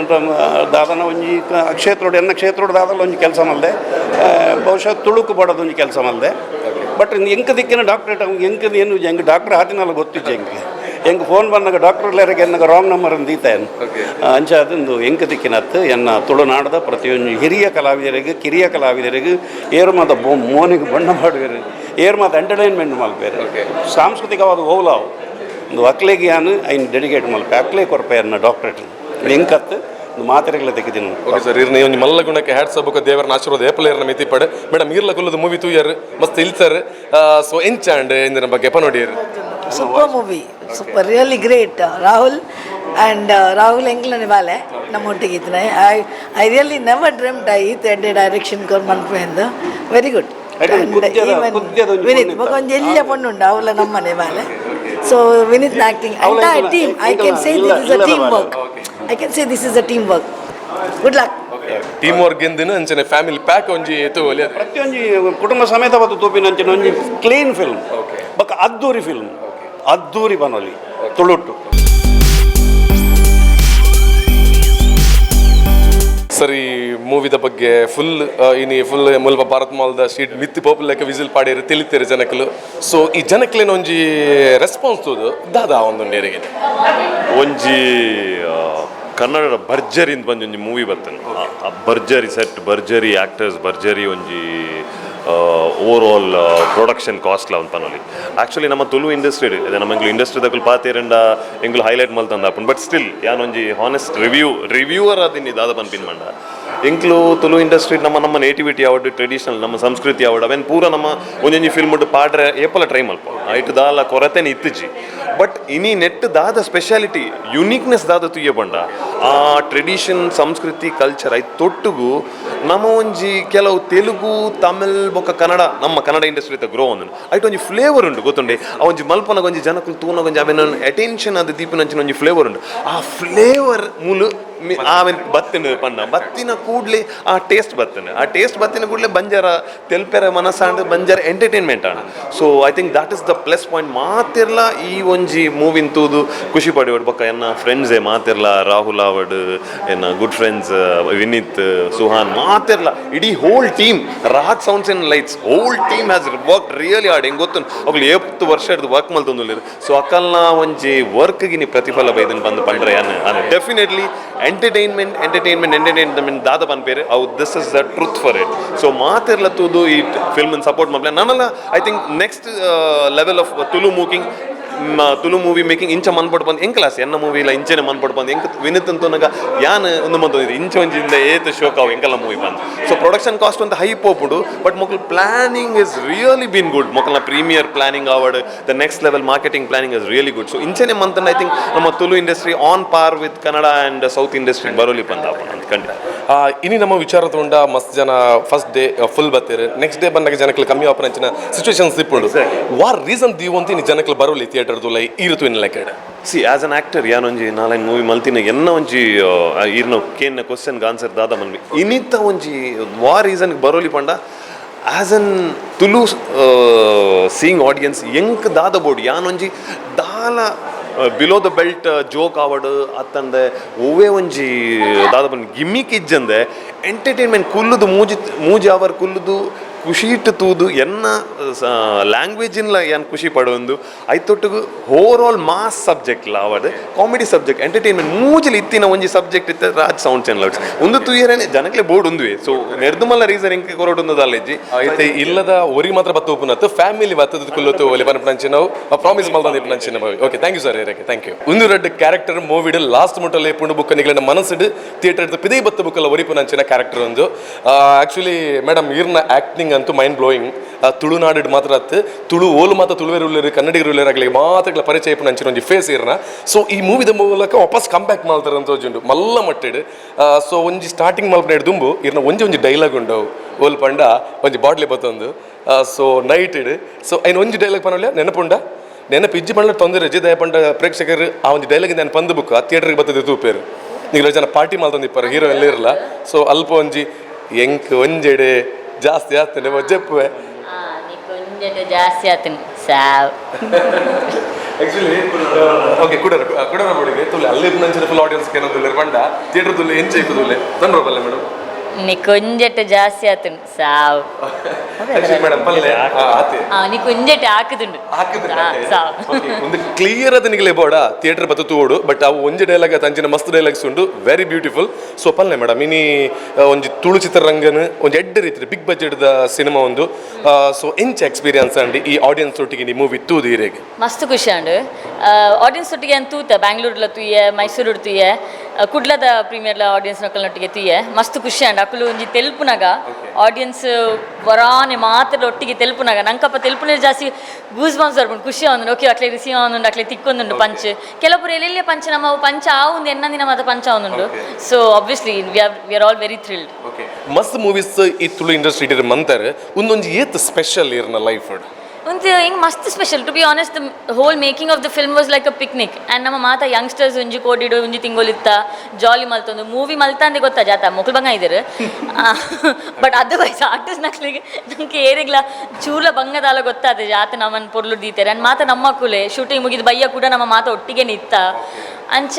ದಾದನ ಒಂಜಿ ಕ್ಷೇತ್ರೋಡು ಎನ್ನ ಕ್ಷೇತ್ರೋಡು ದಾದಲ್ಲ ಒಂಜಿ ಕೆಲಸ ಮಲ್ದೆ ಬಹುಶಃ ತುಳುಕು ಬಡೋದು ಒಂಜಿ ಕೆಲಸ ಮಲ್ದೆ ಬಟ್ ಎಂಕ ದಿಕ್ಕಿನ ಡಾಕ್ಟರೇಟ್ ಅವ್ಗೆ ಎಂಕದು ಏನು ಹೆಂಗೆ ಡಾಕ್ಟರ್ ಹಾತಿನಲ್ಲ ಗೊತ್ತಿತ್ತು ಹೆಂಗೆ ಫೋನ್ ಬಂದಾಗ ಡಾಕ್ಟರ್ಲೆರಿಗೆ ಎನ್ನಗ ರಾಂಗ್ ನಂಬರ್ ಅಂತ ದೀತಾಯನು ಅಂಚ ಅದೊಂದು ಎಂಕ ದಿಕ್ಕಿನತ್ತು ಎನ್ನ ತುಳುನಾಡದ ಪ್ರತಿಯೊಂದು ಹಿರಿಯ ಕಲಾವಿದರಿಗೆ ಕಿರಿಯ ಕಲಾವಿದರಿಗೆ ಏರು ಮಾತ ಮೋನಿಗೆ ಬಣ್ಣ ಮಾಡುವೇರು ಏರು ಮಾತ ಎಂಟರ್ಟೈನ್ಮೆಂಟ್ ಮಲ್ಪೇರು ಸಾಂಸ್ಕೃತಿಕವಾದ ಓಲಾವು ಒಂದು ಅಕ್ಲೆಗೆ ಯಾನು ಐನ್ ಡೆಡಿಕೇಟ್ ಮಲ್ಪೆ ಅಕ್ಲೆ ಕೊರಪೆ ಅನ್ನ ಡಾಕ್ಟರೇಟ್ ಎಂಕತ್ತು ಮಾತ್ರೆಗಳ ತೆಗೆದಿನ ಓಕೆ ಸರ್ ಇರ್ನ ಒಂದು ಮಲ್ಲ ಗುಣಕ್ಕೆ ಹ್ಯಾಟ್ಸ್ ಹಬ್ಬಕ್ಕೆ ದೇವರನ್ನ ಆಶೀರ್ವಾದ ಏಪಲೇರ್ನ ಮಿತಿ ಪಡೆ ಮೇಡಮ್ ಇರ್ಲ ಕುಲ್ಲದ ಮೂವಿ ತೂಯರ್ ಮಸ್ತ್ ಇಲ್ಸರ್ ಸೊ ಎಂಚಾಂಡ್ ಇಂದಿನ ಬಗ್ಗೆ ಎಪ್ಪ ನೋಡಿಯರ್ super movie super really great Rahul and Rahul ಎಂಗ್ಲನೆ ಬಾಲೆ ನಮ್ಮೊಟ್ಟಿಗೆ ಇತ್ತನೆ ಐ ರಿಯಲಿ ನೆವರ್ ಡ್ರೀಮ್ಡ್ ಈತ ಎಡ್ಡೆ ಡೈರೆಕ್ಷನ್ ಕೋರ್ ಮನ್ಪೆಂದು ವೆರಿ ಗುಡ್ ವಿನೀತ್ ಒಂದು ಎಲ್ಲ ಪೊಣ್ಣುಂಡು ಅವಳ ನಮ್ಮನೆ ಬಾಲೆ so Vineeth acting team I can say this is a team work I can say this is a teamwork. Good luck. Okay. Team work ಎಂದಿನ ಅಂಚನೆ ಫ್ಯಾಮಿಲಿ ಪ್ಯಾಕ್ ಒಂಜಿ ತೂವೊಲಿ ಪ್ರತಿಯೊಂಜಿ ಕುಟುಂಬ ಸಮೇತ ಬತ್ತು ತೂಪಿನಂಚಿನ ಒಂಜಿ ಕ್ಲೀನ್ ಫಿಲ್ಮ್ ಬೊಕ್ಕ ಅದ್ದೂರಿ ಫಿಲ್ಮ್ ಅದ್ದೂರಿ ಬನೊಲಿ ತುಳುಟ್ಟು. ಸರಿ ಮೂವಿದ ಬಗ್ಗೆ ಫುಲ್ ಫುಲ್ ಮುಲ್ಪ ಭಾರತ್ ಮಾಲ್ದ ಶೀಟ್ ಮಿತ್ತಿ ಪೋಪುಲೆಕ್ಕ ವಿಸಿಲ್ ಪಾಡಿರು ತಿಳಿತೀರಿ ಜನಕ್ಕಲು. ಸೊ ಈ ಜನಕ್ಲೇನ ಒಂಜಿ ರೆಸ್ಪಾನ್ಸ್ ತೋದು ದಾದ ಒಂದು ನೇರಿಗೆ ಒಂಜಿ ಕನ್ನಡ ಭರ್ಜರಿಯಿಂದ ಬಂದು ಒಂಜಿ ಮೂವಿ ಬರ್ತೇನೆ. ಭರ್ಜರಿ ಸೆಟ್, ಭರ್ಜರಿ ಆ್ಯಕ್ಟರ್ಸ್, ಭರ್ಜರಿ ಒಂಜಿ ಓವರ್ ಆಲ್ ಪ್ರೊಡಕ್ಷನ್ ಕಾಸ್ಟ್ಲ ಅಂತ ಪನೊಲಿ. ಆ್ಯಕ್ಚುಲಿ ನಮ್ಮ ತುಳು ಇಂಡಸ್ಟ್ರಿ ಇದೆ, ನಮ್ಮ ಇಂಡಸ್ಟ್ರಿದಾಗಲು ಪಾತೇರಂಡ ಎಂಗ್ಲು ಹೈಲೈಟ್ ಮಲ್ತಂದ ಆಪನ್. ಬಟ್ ಸ್ಟಿಲ್ ಯಾನೊಂಜಿ ಹಾನೆಸ್ಟ್ ರಿವ್ಯೂವರ್ ಅದನ್ನ ದಾದ ಪನ್ಪಿನ್ ಮಂಡ ಎಂಕ್ಲು ತುಳು ಇಂಡಸ್ಟ್ರಿ ನಮ್ಮ ನೇಟಿವಿಟಿ ಆವಡ್, ಟ್ರೆಡಿಷನಲ್ ನಮ್ಮ ಸಂಸ್ಕೃತಿ ಆವಡ್ ಅವೇನು ಪೂರ ನಮ್ಮ ಒಂದೊಂಜಿ ಫಿಲ್ಮ್ ಪಾಡ್ರೆ ಏಪಲ ಟ್ರೈ ಮಲ್ಪ ಐಟು ದಾಲ ಕೊರತೆನೆ ಇತ್ತಿಜಿ. ಬಟ್ ಇನಿ ನೆಟ್ ದಾದ ಸ್ಪೆಷಾಲಿಟಿ ಯುನೀಕ್ನೆಸ್ ದಾದ ತುಯ್ಯ ಬಂಡ ಆ ಟ್ರೆಡಿಷನ್ ಸಂಸ್ಕೃತಿ ಕಲ್ಚರ್ ಐದು ತೊಟ್ಟುಗು ನಮ್ಮ ಒಂಜಿ ಕೆಲವು ತೆಲುಗು ತಮಿಳ್ ಬೊಕ್ಕ ಕನ್ನಡ ನಮ್ಮ ಕನ್ನಡ ಇಂಡಸ್ಟ್ರಿ ಗ್ರೋ ಒಂದು ಐಟ್ ಒಂಜಿ ಫ್ಲೇವರ್ ಉಂಟು ಗೊತ್ತುಂಡೆ. ಆ ಒಂಜಿ ಮಲ್ಪನಾಗ ಒಂಜಿ ಜನಕ್ಕೂ ತೂನಾಗೊಂಜಿ ಅವೇನು ಅಟೆನ್ಷನ್ ಅದು ದೀಪಿನಂಚಿನ ಒಂಜಿ ಫ್ಲೇವರ್ ಉಂಟು. ಆ ಫ್ಲೇವರ್ ಮೂಲು ಆಮೇಲೆ ಬತ್ತಿನ ಪಂಡ ಬತ್ತಿನ ಕೂಡಲೇ ಆ ಟೇಸ್ಟ್ ಬತ್ತನೆ, ಆ ಟೇಸ್ಟ್ ಬತ್ತಿನ ಕೂಡಲೇ ಬಂಜಾರ ತೆಲ್ಪೆರ ಮನಸ್ಸಾಂಡ್ ಬಂಜಾರ ಎಂಟರ್ಟೈನ್ಮೆಂಟ್ ಆಣ. So I think that is the plus point. ಮಾತಿರ್ಲ ಈ ಒಂಜಿ ಮೂವಿನ ತೂದು ಖುಷಿ ಪಡಿವಡ್ ಬೊಕ್ಕ ಎನ್ನ ಫ್ರೆಂಡ್ಸೇ ಮಾತಿರ್ಲ, ರಾಹುಲ್ ಆವಡ್ ಎನ್ನ ಗುಡ್ ಫ್ರೆಂಡ್ಸ್ ವಿನೀತ್, ಸುಹಾನ್ ಮಾತಿರ್ಲ ಇಡೀ whole team Rahat sounds and lights whole team has work really hard. ಹೆಂಗೆ ಗೊತ್ತು ಅವ್ಳು 70 ವರ್ಷ ಹಿಡಿದು ವರ್ಕ್ ಮಲ್ತೊಂದುಲ್ಲೇರು. ಸೊ ಅಕ್ಕಲ್ನ ಒಂಜಿ ವರ್ಕ್ಗೆ ನೀ ಪ್ರತಿಫಲ ಬೈದನ್ ಬಂದು ಪಂಡ್ರೆ ಡೆಫಿನೆಟ್ಲಿ ಎಂಟರ್ಟೈನ್ಮೆಂಟ್ ದಾದ ಪನ್ಪೇರು ಅವು this is the truth for it. So ಮಾತಿರ್ಲ ತೂದು ಈ ಫಿಲ್ಮನ್ನು ಸಪೋರ್ಟ್ ಮಾಡ್ಲೆ ನನ್ನಲ್ಲ. I think next level of Tulu movie making ಇಂಚ ಮನ್ಪಟ್ಟು ಬಂದು ಹೆಂಗೆ ಕ್ಲಾಸ್ ಎನ್ನ ಮೂವಿ ಇಲ್ಲ ಇಂಚನೆ ಮನ್ಪಟ್ಟು ಬಂದು ಹೆಂಗೆ ವಿನಿತ್ ಅಂತನಾಗ ಯಾನ್ ಒಂದು ಬಂದಿದೆ ಇಂಚ ಒಂಜಿಂದ ಏತ್ ಶೋಕ್ ಅವು ಹೆಂಗೆಲ್ಲ ಮೂವಿ ಬಂದು. ಸೊ ಪ್ರೊಡಕ್ಷನ್ ಕಾಸ್ಟ್ ಅಂತ ಹೈ ಪೋಪುಡು ಬಟ್ ಮೊಕ್ಕಲ್ planning is really been good. ಮೊಕ್ಕಲ್ನ ಪ್ರೀಮಿಯರ್ ಪ್ಲಾನಿಂಗ್ ಆವಡ್ the next level marketing planning is really good. So ಇಂಚನೆ ಮಂತ್ ಐ ಥಿಂಕ್ ನಮ್ಮ Tulu industry on par with Kannada and south industry ಬರೋಲಿ ಬಂದ ಅಂತ ಖಂಡಿತ. ಇನಿ ನಮ್ಮ ವಿಚಾರ ತೊಗೊಂಡ ಮಸ್ತ್ ಜನ ಫಸ್ಟ್ ಡೇ ಫುಲ್ ಬತ್ತೀರಿ, ನೆಕ್ಸ್ಟ್ ಡೇ ಬಂದಾಗ ಜನಕ್ಕೆ ಕಮ್ಮಿ ಆಪನ ಅಂಚಿನ ಸಿಚುವೇಶನ್ಸ್ ಇಪ್ಪುಂಡು. ವಾರ್ ರೀಸನ್ ದೀವಂತ ಇನ್ನು ಜನಕ್ಕೆ ಬರೋಲಿ ಥಿಯೇಟರ್ದು ಲೈ ಇರುತ್ತು in like see as an actor ಯಾನೊಂಜಿ ನಾಲ್ಕು ಮೂವಿ ಮಲ್ತಿನ ಎನ್ನ ಒಂಜಿ ಇರ್ನ ಕೇನ್ನ ಕ್ವಶನ್ಗೆ ಆನ್ಸರ್ ದಾದ ಮನ್ವಿ ಇನ್ನಿತ್ತ ಒಂಜಿ ವಾರ್ ರೀಸನ್ಗೆ ಬರೋಲಿ ಪಂಡ as an Tulu seeing audience ಎಂಕ್ ದಾದ ಬೋರ್ಡ್ ಯಾನೊಂಜಿ ದಾಲ ಬಿಲೋ ದ ಬೆಲ್ಟ್ ಜೋಕ್ ಆವಡು ಅತ್ತಂದೆ ಓವೇ ಒಂಜಿ ದಾದ ಬಂದು ಗಿಮ್ಮಿಕ್ ಇಜ್ಜಂದೆ ಎಂಟರ್ಟೈನ್ಮೆಂಟ್ ಕುಲ್ಲುದು ಮೂಜಿ ಅವರ್ ಕುಲ್ಲುದು ಖುಷಿ ಇಟ್ಟು ತೂದು ಎನ್ನ ಲ್ಯಾಂಗ್ವೇಜ್ ಇನ್ಲ ಏನು ಖುಷಿ ಪಡೊಂದು ಐತೊಟ್ಟಿಗೂ ಓವರ್ ಆಲ್ ಮಾಸ್ ಸಬ್ಜೆಕ್ಟ್ ಆವಡ್ ಕಾಮಿಡಿ ಸಬ್ಜೆಕ್ಟ್ ಎಂಟರ್ಟೈನ್ಮೆಂಟ್ ಮೂಜಲಿ ಇತ್ತಿನ ಒಂಜಿ ಸಬ್ಜೆಕ್ಟ್ ಇತ್ತು ರಾಜ್ ಸೌಂಡ್ ಚಾನಲ್ ಒಂದು ತೂಯರೇನೆ ಜನಕ್ಕೆ ಬೋರ್ಡ್ ಒಂದುವೆ. ಸೊ ನೆರ್ದುಮಲ್ಲ ರೀಸನ್ ಎಂಕೆ ಕೊರಟೊಂದು ಅಲ್ಲೆಜ್ಜಿ ಐತೆ ಇಲ್ಲದ ಒರಿ ಮಾತ್ರ ಬತ್ತ ಉಪುನತ್ತು ಫ್ಯಾಮಿಲಿ ಬತ್ತದ ಕುಲ್ಲತ್ತು ಒಲಿ ಪನಪನಂಚಿ ನಾವು ಪ್ರಾಮಿಸ್ ಮಲ್ದ ಇಪ್ಪನಂಚಿನ ಭಾವಿ. ಓಕೆ ಥ್ಯಾಂಕ್ ಯು ಸರ್ ಏರಕ್ಕೆ ಥ್ಯಾಂಕ್ ಯು. ಒಂದು ರೆಡ್ ಕ್ಯಾರೆಕ್ಟರ್ ಮೂವಿಡ್ ಲಾಸ್ಟ್ ಮುಟ್ಟಲ್ಲಿ ಪುಂಡು ಬುಕ್ ನಿಗಳ ಮನಸ್ಸಿಡು ಥಿಯೇಟರ್ ಪಿದೇ ಬತ್ತ ಬುಕ್ಕಲ್ಲ ಒರಿಪುನಂಚಿನ ಕ್ಯಾರೆಕ್ಟರ್ ಒಂದು ಆ್ಯಕ್ಚುಲಿ ಮೇಡಮ್ ಈರ್ನ ಆ್ಯಕ್ಟಿಂಗ್ ಅಂತೂ ಮೈಂಡ್ ಬ್ಲೋಯಿಂಗ್. ತುಳುನಾಡು ಮಾತ್ರ ತುಳು ಓಲು ಮಾತ್ರ ತುಳುವೇರು ಉಳ್ಳೇರು ಕನ್ನಡಿಗರು ಉಳ್ಳೇರಾಗಲಿ ಮಾತ್ರ ಪರಿಚಯ ಪಂಚಿನ ಒಂಜಿ ಫೇಸ್ ಇರ್ನ. ಸೊ ಈ ಮೂವಿದ ಮೂಲಕ ವಾಪಸ್ ಕಮ್ ಬ್ಯಾಕ್ ಮಾಡ್ತಾರೆ ಅಂತ ಒಂಜುಂಡು ಮಲ್ಲ ಮಟ್ಟಿಡು. ಸೊ ಒಂಜಿ ಸ್ಟಾರ್ಟಿಂಗ್ ಮಲ್ಪನ ದುಂಬು ಇರ್ನ ಒಂಜಿ ಡೈಲಾಗ್ ಉಂಡವು ಓಲ್ ಪಂಡ ಒಂಜಿ ಬಾಟ್ಲಿ ಬತ್ತೊಂದು. ಸೊ ನೈಟ್ ಇಡು ಸೊ ಐನು ಒಂಜಿ ಡೈಲಾಗ್ ಪನೊಳ್ಳೆ ನೆನಪುಂಡ ನೆನಪು ಇಜ್ಜಿ ಪಂಡ ತೊಂದರೆ ರಜೆ ದಯಪಂಡ ಪ್ರೇಕ್ಷಕರು ಆ ಒಂದು ಡೈಲಾಗ್ ನಾನು ಪಂದು ಬುಕ್ ಆ ಥಿಯೇಟರ್ಗೆ ಬರ್ತದೆ ತೂಪೇರು ನೀವು ಜನ ಪಾರ್ಟಿ ಮಾಡ್ತಂದಿಪ್ಪಾರ ಹೀರೋ ಎಲ್ಲ ಇರಲ್ಲ. ಸೊ ಅಲ್ಪ ಒಂಜಿ ಎಂಕ್ ಒಂಜೆಡೆ ಜಾಸ್ತಿ ಆಗ್ತಾನೆ ಜಪ್ಪುವೆ ಜಾಸ್ತಿ ಆಗ್ತೀನಿ ಸಾವ್ ಆಕ್ಚುಲಿ ಓಕೆ ಕುಡರ ಬೋಡಿಗೆ ತುಲೆ ಅಲ್ಲಿ ನಂಚಿನ ಫುಲ್ ಆಡಿಯನ್ಸ್ ಏನಂತ ಬಂಡ ಥಿಯೇಟರ್ ತುಲೆ ಎಂಚ ಇಕ್ಕುದುಲೆ ತಂದ್ರ ಬಲ್ಲ ಮೇಡಮ್ ನೀ ಕೊಂಜೆಟ್ಟು ಜಾಸ್ತಿ ಆತನು ಸಾವು ಮೇಡಮ್ ಪಲ್ಲೆ ನೀ ಕೊಂಜೆಟ್ಟು ಹಾಕುದುಂಡು ಸಾವು ಒಂದು ಕ್ಲಿಯರ್ ಅದ ನಿಗಲೇ ಬೋಡ ಥಿಯೇಟರ್ ಬತ್ತು ತೂಡು ಬಟ್ ಅವು ಒಂಜಿ ಡೈಲಾಗ್ ತಂಚಿನ ಮಸ್ತ್ ಡೈಲಾಗ್ಸ್ ಉಂಡು ವೆರಿ ಬ್ಯೂಟಿಫುಲ್. ಸೊ ಪಲ್ಲೆ ಮೇಡಮ್ ಇನಿ ಒಂಜಿ ತುಳು ಚಿತ್ರರಂಗನ ಒಂದು ಎಡ್ಡ ರೀತಿ ಬಿಗ್ ಬಜೆಟ್ ದ ಸಿನಿಮಾ ಒಂದು. ಸೊ ಎಂಚ ಎಕ್ಸ್ಪೀರಿಯನ್ಸ್ ಅಂಡಿ ಈ ಆಡಿಯನ್ಸ್ ಒಟ್ಟಿಗೆ ಈ ಮೂವಿ ತೂದು ಹಿರೇಗೆ ಮಸ್ತ್ ಖುಷಿ ಅಂಡು ಆಡಿಯನ್ಸ್ ಒಟ್ಟಿಗೆ ಅಂತ ತೂತ ಬ್ಯಾಂಗ್ಳೂರ್ಲ ತೂಯೆ ಮೈಸೂರು ತೂಯೆ ಕುಡ್ಲದ ಪ್ರೀಮಿಯರ್ಲ ಆಡಿಯನ್ಸ್ ನೊಟ್ಟಿಗೆ ತೂಯೆ ಮಸ್ತ್ ಖುಷಿ ಅಂಡು ಅಕ್ಕಲು ಒಂಜಿ ತೆಲುಪುನಾಗ ಆಡಿಯನ್ಸ್ ವರಾನೆ ಮಾತ್ರ ಒಟ್ಟಿಗೆ ತೆಲುಪುನಾಗ ನಂಕಪ್ಪ ತೆಲುಪುನ ಜಾಸ್ತಿ ಗೂಸ್ ಬಾಂಬ್ಸ್ ಬರ್ಬೋದು ಖುಷಿ ಆವೊಂದು ಓಕೆ ಅಕ್ಲೆ ರಿಸೀವ್ ಆವೊಂದುಂಡು ಅಕ್ಲೆ ತಿಕ್ಕೊಂದುಂಡು ಪಂಚ್ ಕೆಲವೊಬ್ಬರು ಎಲ್ಲೆಲ್ಲೇ ಪಂಚ ನಮ್ಮ ಪಂಚ ಆವೊಂದು ಎನ್ನಂದಿನ ಮಾತ ಪಂಚ ಆವೊಂದುಂಡು. So obviously we are all very thrilled. ಮಸ್ತ್ ಮೂವೀಸ್ ಈ ತುಳು ಇಂಡಸ್ಟ್ರಿ ಇಟ್ಟಿರ ಮಂತಾರೆ ಒಂದೊಂದು ಏತ್ ಸ್ಪೆಷಲ್ ಇರ್ನ ಲೈಫ್ ಒಂದು ಹಿಂಗೆ ಮಸ್ತ್ special to be honest the whole making of the film was like a picnic and ನಮ್ಮ ಮಾತ ಯಂಗ್ಸ್ಟರ್ಸ್ ಒಂಜಿ ಕೋಡಿಡು ಒಂಜಿ ತಿಂಗೊಲಿತ್ತ ಜಾಲಿ ಮಲ್ತೊಂದು ಮೂವಿ ಮಲ್ತ ಅಂದೆ ಗೊತ್ತಾ ಜಾತ ಮೊಕ್ಲು ಬಂಗ ಇದ್ದೀರು ಬಟ್ ಅದರ್ವೈಸ್ ಆರ್ಟಿಸ್ಟ್ ನಕ್ಲಿಗೆ ನಂಗೆ ಏರಿಗ್ಲ ಚೂಲ ಬಂಗದಾಲ ಗೊತ್ತಾದ ಜಾತ ನಮ್ಮನ್ನು ಪೊರ್ಲು ದೀತಾರೆ ಆ್ಯಂಡ್ ಮಾತ ನಮ್ಮ ಕುಲೆ ಶೂಟಿಂಗ್ ಮುಗಿದು ಬಯ್ಯ ಕೂಡ ನಮ್ಮ ಮಾತ ಒಟ್ಟಿಗೆ ನಿತ್ತ ಅಂಚ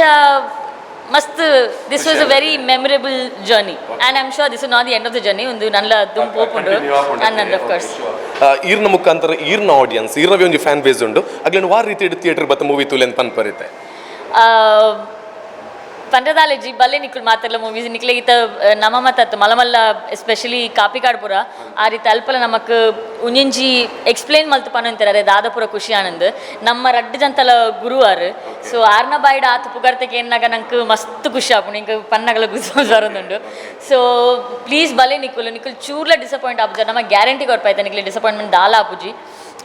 ಮಸ್ತ್ this was a very memorable journey and I am sure this is not the end of the journey ಒಂದು ನನ್ನ ದುಂಪು ಓಪುಂಡು ಆ್ಯಂಡ್ ಆಫ್ ಕೋರ್ಸ್ ಈರ್ನ ಮುಖಾಂತರ ಈರ್ನ ಆಡಿಯನ್ಸ್ ಈರ್ನವೇ ಒಂದು ಫ್ಯಾನ್ ಬೇಸ್ ಉಂಡು ಅಗ್ಲೇನು ವಾರ ರೀತಿ ಥಿಯೇಟರ್ ಬತ್ತ ಮೂವಿ ತುಲೆನ್ ಪನ್ಪರಿತೆ ಪಂಡ್ರದಾಲೆ ಜಿ ಬಲ್ಲೆ ನಿಕ್ಕುಲು ಮಾತೆಲ್ಲ ಮೂವೀಸ್ ನಿಕ್ಲೆ ಈತ ನಮ್ಮ ಮತ್ತತ್ತು ಮಲಮಲ್ಲ ಎಸ್ಪೆಷಲಿ ಕಾಪಿಕಾಡ್ಪುರ ಆ ರೀತಿ ಅಲ್ಪಲ ನಮಕ್ ಉಂಜಿಂಜಿ ಎಕ್ಸ್ಪ್ಲೇನ್ ಮಲ್ತು ಪನಂತಾರೆ ದಾದಪುರ ಖುಷಿ ಆನಂದ್ ನಮ್ಮ ರಡ್ಡು ಜಂತಲ ಗುರುವಾರು ಸೊ ಆರ್ನ ಬಾಯ್ಡ್ ಆತು ಪುಗರ್ತೆಗೆ ಏನಾಗ ನಂಗೆ ಮಸ್ತ್ ಖುಷಿ ಆಪುಂಡು ಇಂಕ ಪನ್ನಗಳ ಗುಸ್ವಾಸ್ ಬರೋದುಂಡು ಸೊ ಪ್ಲೀಸ್ ಬಲ್ಲೆ ನಿಕ್ಕುಲು ಚೂರ್ಲ ಡಿಸಪಾಯಿಂಟ್ ಆಪುಜ ನಮ್ಮ ಗ್ಯಾರಂಟಿ ಕೊಡ್ಪಾಯ್ತು ನಿಕ್ಲೆ ಡಿಸಪಾಯಿಂಟ್ಮೆಂಟ್ ದಾಲ ಆಪುಜಿ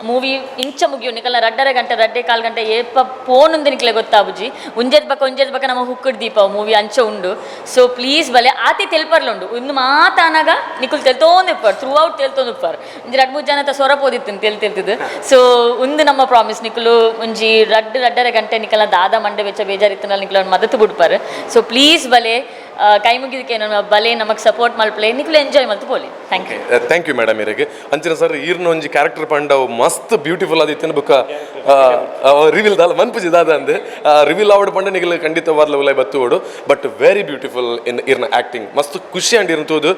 ಮೂವಿ ಇಂಚ ಮುಗಿಯು ನಿಕಲ್ನ ರಡ್ಡರೆ ಗಂಟೆ ರಡ್ಡೆ ಕಾಲು ಗಂಟೆ ಏಪ ಫೋನ್ ಒಂದು ನಿಕ್ಲೆ ಗೊತ್ತಾಬುಜಿ ಒಂಜೆದ್ ಬಕ್ಕ ನಮ್ಮ ಹುಕ್ಕಡ್ ದೀಪ ಮೂವಿ ಅಂಚ ಉಂಡು ಸೊ ಪ್ಲೀಸ್ ಬಲೆ ಆತಿ ತೆಲ್ಪರ್ಲುಂಡು ಒಂದು ಮಾತಾನಾಗ ನಿಕುಲ್ ತೆಲ್ತೋಂದಿಪ್ಪಾರು ಥ್ರೂ ಔಟ್ ತೆಲ್ತೋಂದಿಪ್ಪಾರು ಒಂಜಿ 2-3 ಜನ ಸೊರಪೋದಿತ್ತು ತೆಲ್ತಿದ್ದು ಸೊ ಒಂದು ನಮ್ಮ ಪ್ರಾಮಿಸ್ ನಿಕುಲು ಒಂಜಿ ರಡ್ಡರೆ ಗಂಟೆ ನಿಕಲ್ನ ದಾದ ಮಂಡೆ ವೆಚ್ಚ ಬೇಜಾರಿತ್ತನಲ್ಲಿ ನಿಕಲ್ ಅವ್ನು ಮದತ್ತು ಬಿಡ್ಪಾರು ಸೊ ಪ್ಲೀಸ್ ಬಲೆ ಕೈ ಮುಗಿದಕ್ಕೆ ನಮ್ಮ ಬಲೆ ನಮಗೆ ಸಪೋರ್ಟ್ ಮಲ್ಪಲೆ ನಿಕ್ಲು ಎಂಜಾಯ್ ಮಲ್ತು ಪೋಲಿ ಥ್ಯಾಂಕ್ ಯು ಮೇಡಮ್ ಇರಗೆ ಅಂಚಿನ ಸರ್ ಈರ್ನ ಒಂಜಿ ಕ್ಯಾರೆಕ್ಟರ್ ಪಂಡವು ಮಸ್ತ್ ಬ್ಯೂಟಿಫುಲ್ ಆದಿತ್ತು ಬುಕ್ಕ ರಿವೀಲ್ ದಾಲ ಮನ್ಪುಜಿ ದಾದ ಅಂದೆ ರಿವೀಲ್ ಆವಡ್ ಪಂಡ ನಿಗಲು ಖಂಡಿತ ವಾರ್ಲ ಉಲೈ ಬತ್ತು ಓಡು ಬಟ್ ವೆರಿ ಬ್ಯೂಟಿಫುಲ್ ಇನ್ ಈರ್ನ ಆ್ಯಕ್ಟಿಂಗ್ ಮಸ್ತ್ ಖುಷಿ ಅಂಡ್ ಇರ್ತೋದು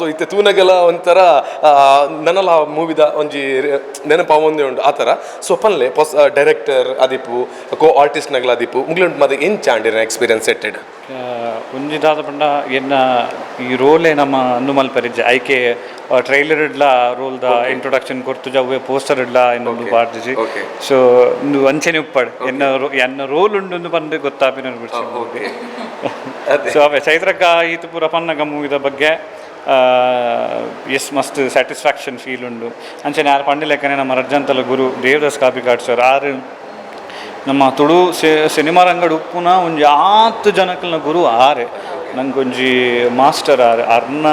ಸೊ ಇತ್ತೆ ತೂನಗೆಲ್ಲ ಒಂಥರ ನನ್ನಲ್ಲ ಮೂವಿದ ಒಂಜಿ ನೆನಪು ಒಂದೇ ಉಂಡು ಆ ಥರ ಸೊ ಪನ್ಲೆ ಹೊಸ ಡೈರೆಕ್ಟರ್ ಆದಿಪ್ಪು ಕೋ ಆರ್ಟಿಸ್ಟ್ನಗಳ ಆದಿಪ್ಪು ಮುಗ್ಲುಂಟು ಮತ್ತೆ ಎಂಚ ಅಂಡಿನ ಎಕ್ಸ್ಪೀರಿಯನ್ಸ್ ಎಟ್ಟೆಡ್ ಒಂಜಿದಾದ ಪಂಡ ಎನ್ನ ಈ ರೋಲೇ ನಮ್ಮ ಅಂದು ಮಲ್ಪರಿಜ್ಜೆ ಐಕೆ ಟ್ರೈಲರ್ ಇಡ್ಲ ರೋಲ್ದ ಇಂಟ್ರೊಡಕ್ಷನ್ ಕೊರ್ತು ಜವ್ವೆ ಪೋಸ್ಟರ್ ಇಡ್ಲ ಇನ್ನೊಂದು ಬಾರ್ದಿಜಿ ಸೊ ಒಂದು ಅಂಚೆನೆ ಉಪ್ಪಡ್ ಎನ್ನ ರೋಲ್ ಉಂಡು ಬಂದು ಗೊತ್ತಾಪಿನ ಸೊ ಅವೇ ಚೈತ್ರಕ್ಕ ಈತು ಪೂರ ಪನ್ನಗ ಮೂವಿದ ಬಗ್ಗೆ ಎಸ್ ಮಸ್ತ್ ಸ್ಯಾಟಿಸ್ಫ್ಯಾಕ್ಷನ್ ಫೀಲ್ ಉಂಡು ಅಂಚನೆ ಯಾರು ಪಂಡಿಲೆಕ್ಕನೆ ನಮ್ಮ ರಜ್ಜಂತಲ ಗುರು ದೇವದಾಸ್ ಕಾಪಿಕಾಡ್ ಸರ್ ಆರು ನಮ್ಮ ತುಳು ಸಿನಿಮಾ ರಂಗಡು ಉಪ್ಪುನ ಒಂಜಿ 8 ಜನಕ್ಕಲ್ನ ಗುರು ಆರೆ ನಂಗೊಂಜಿ ಮಾಸ್ಟರ್ ಆರೆ ಅರ್ನ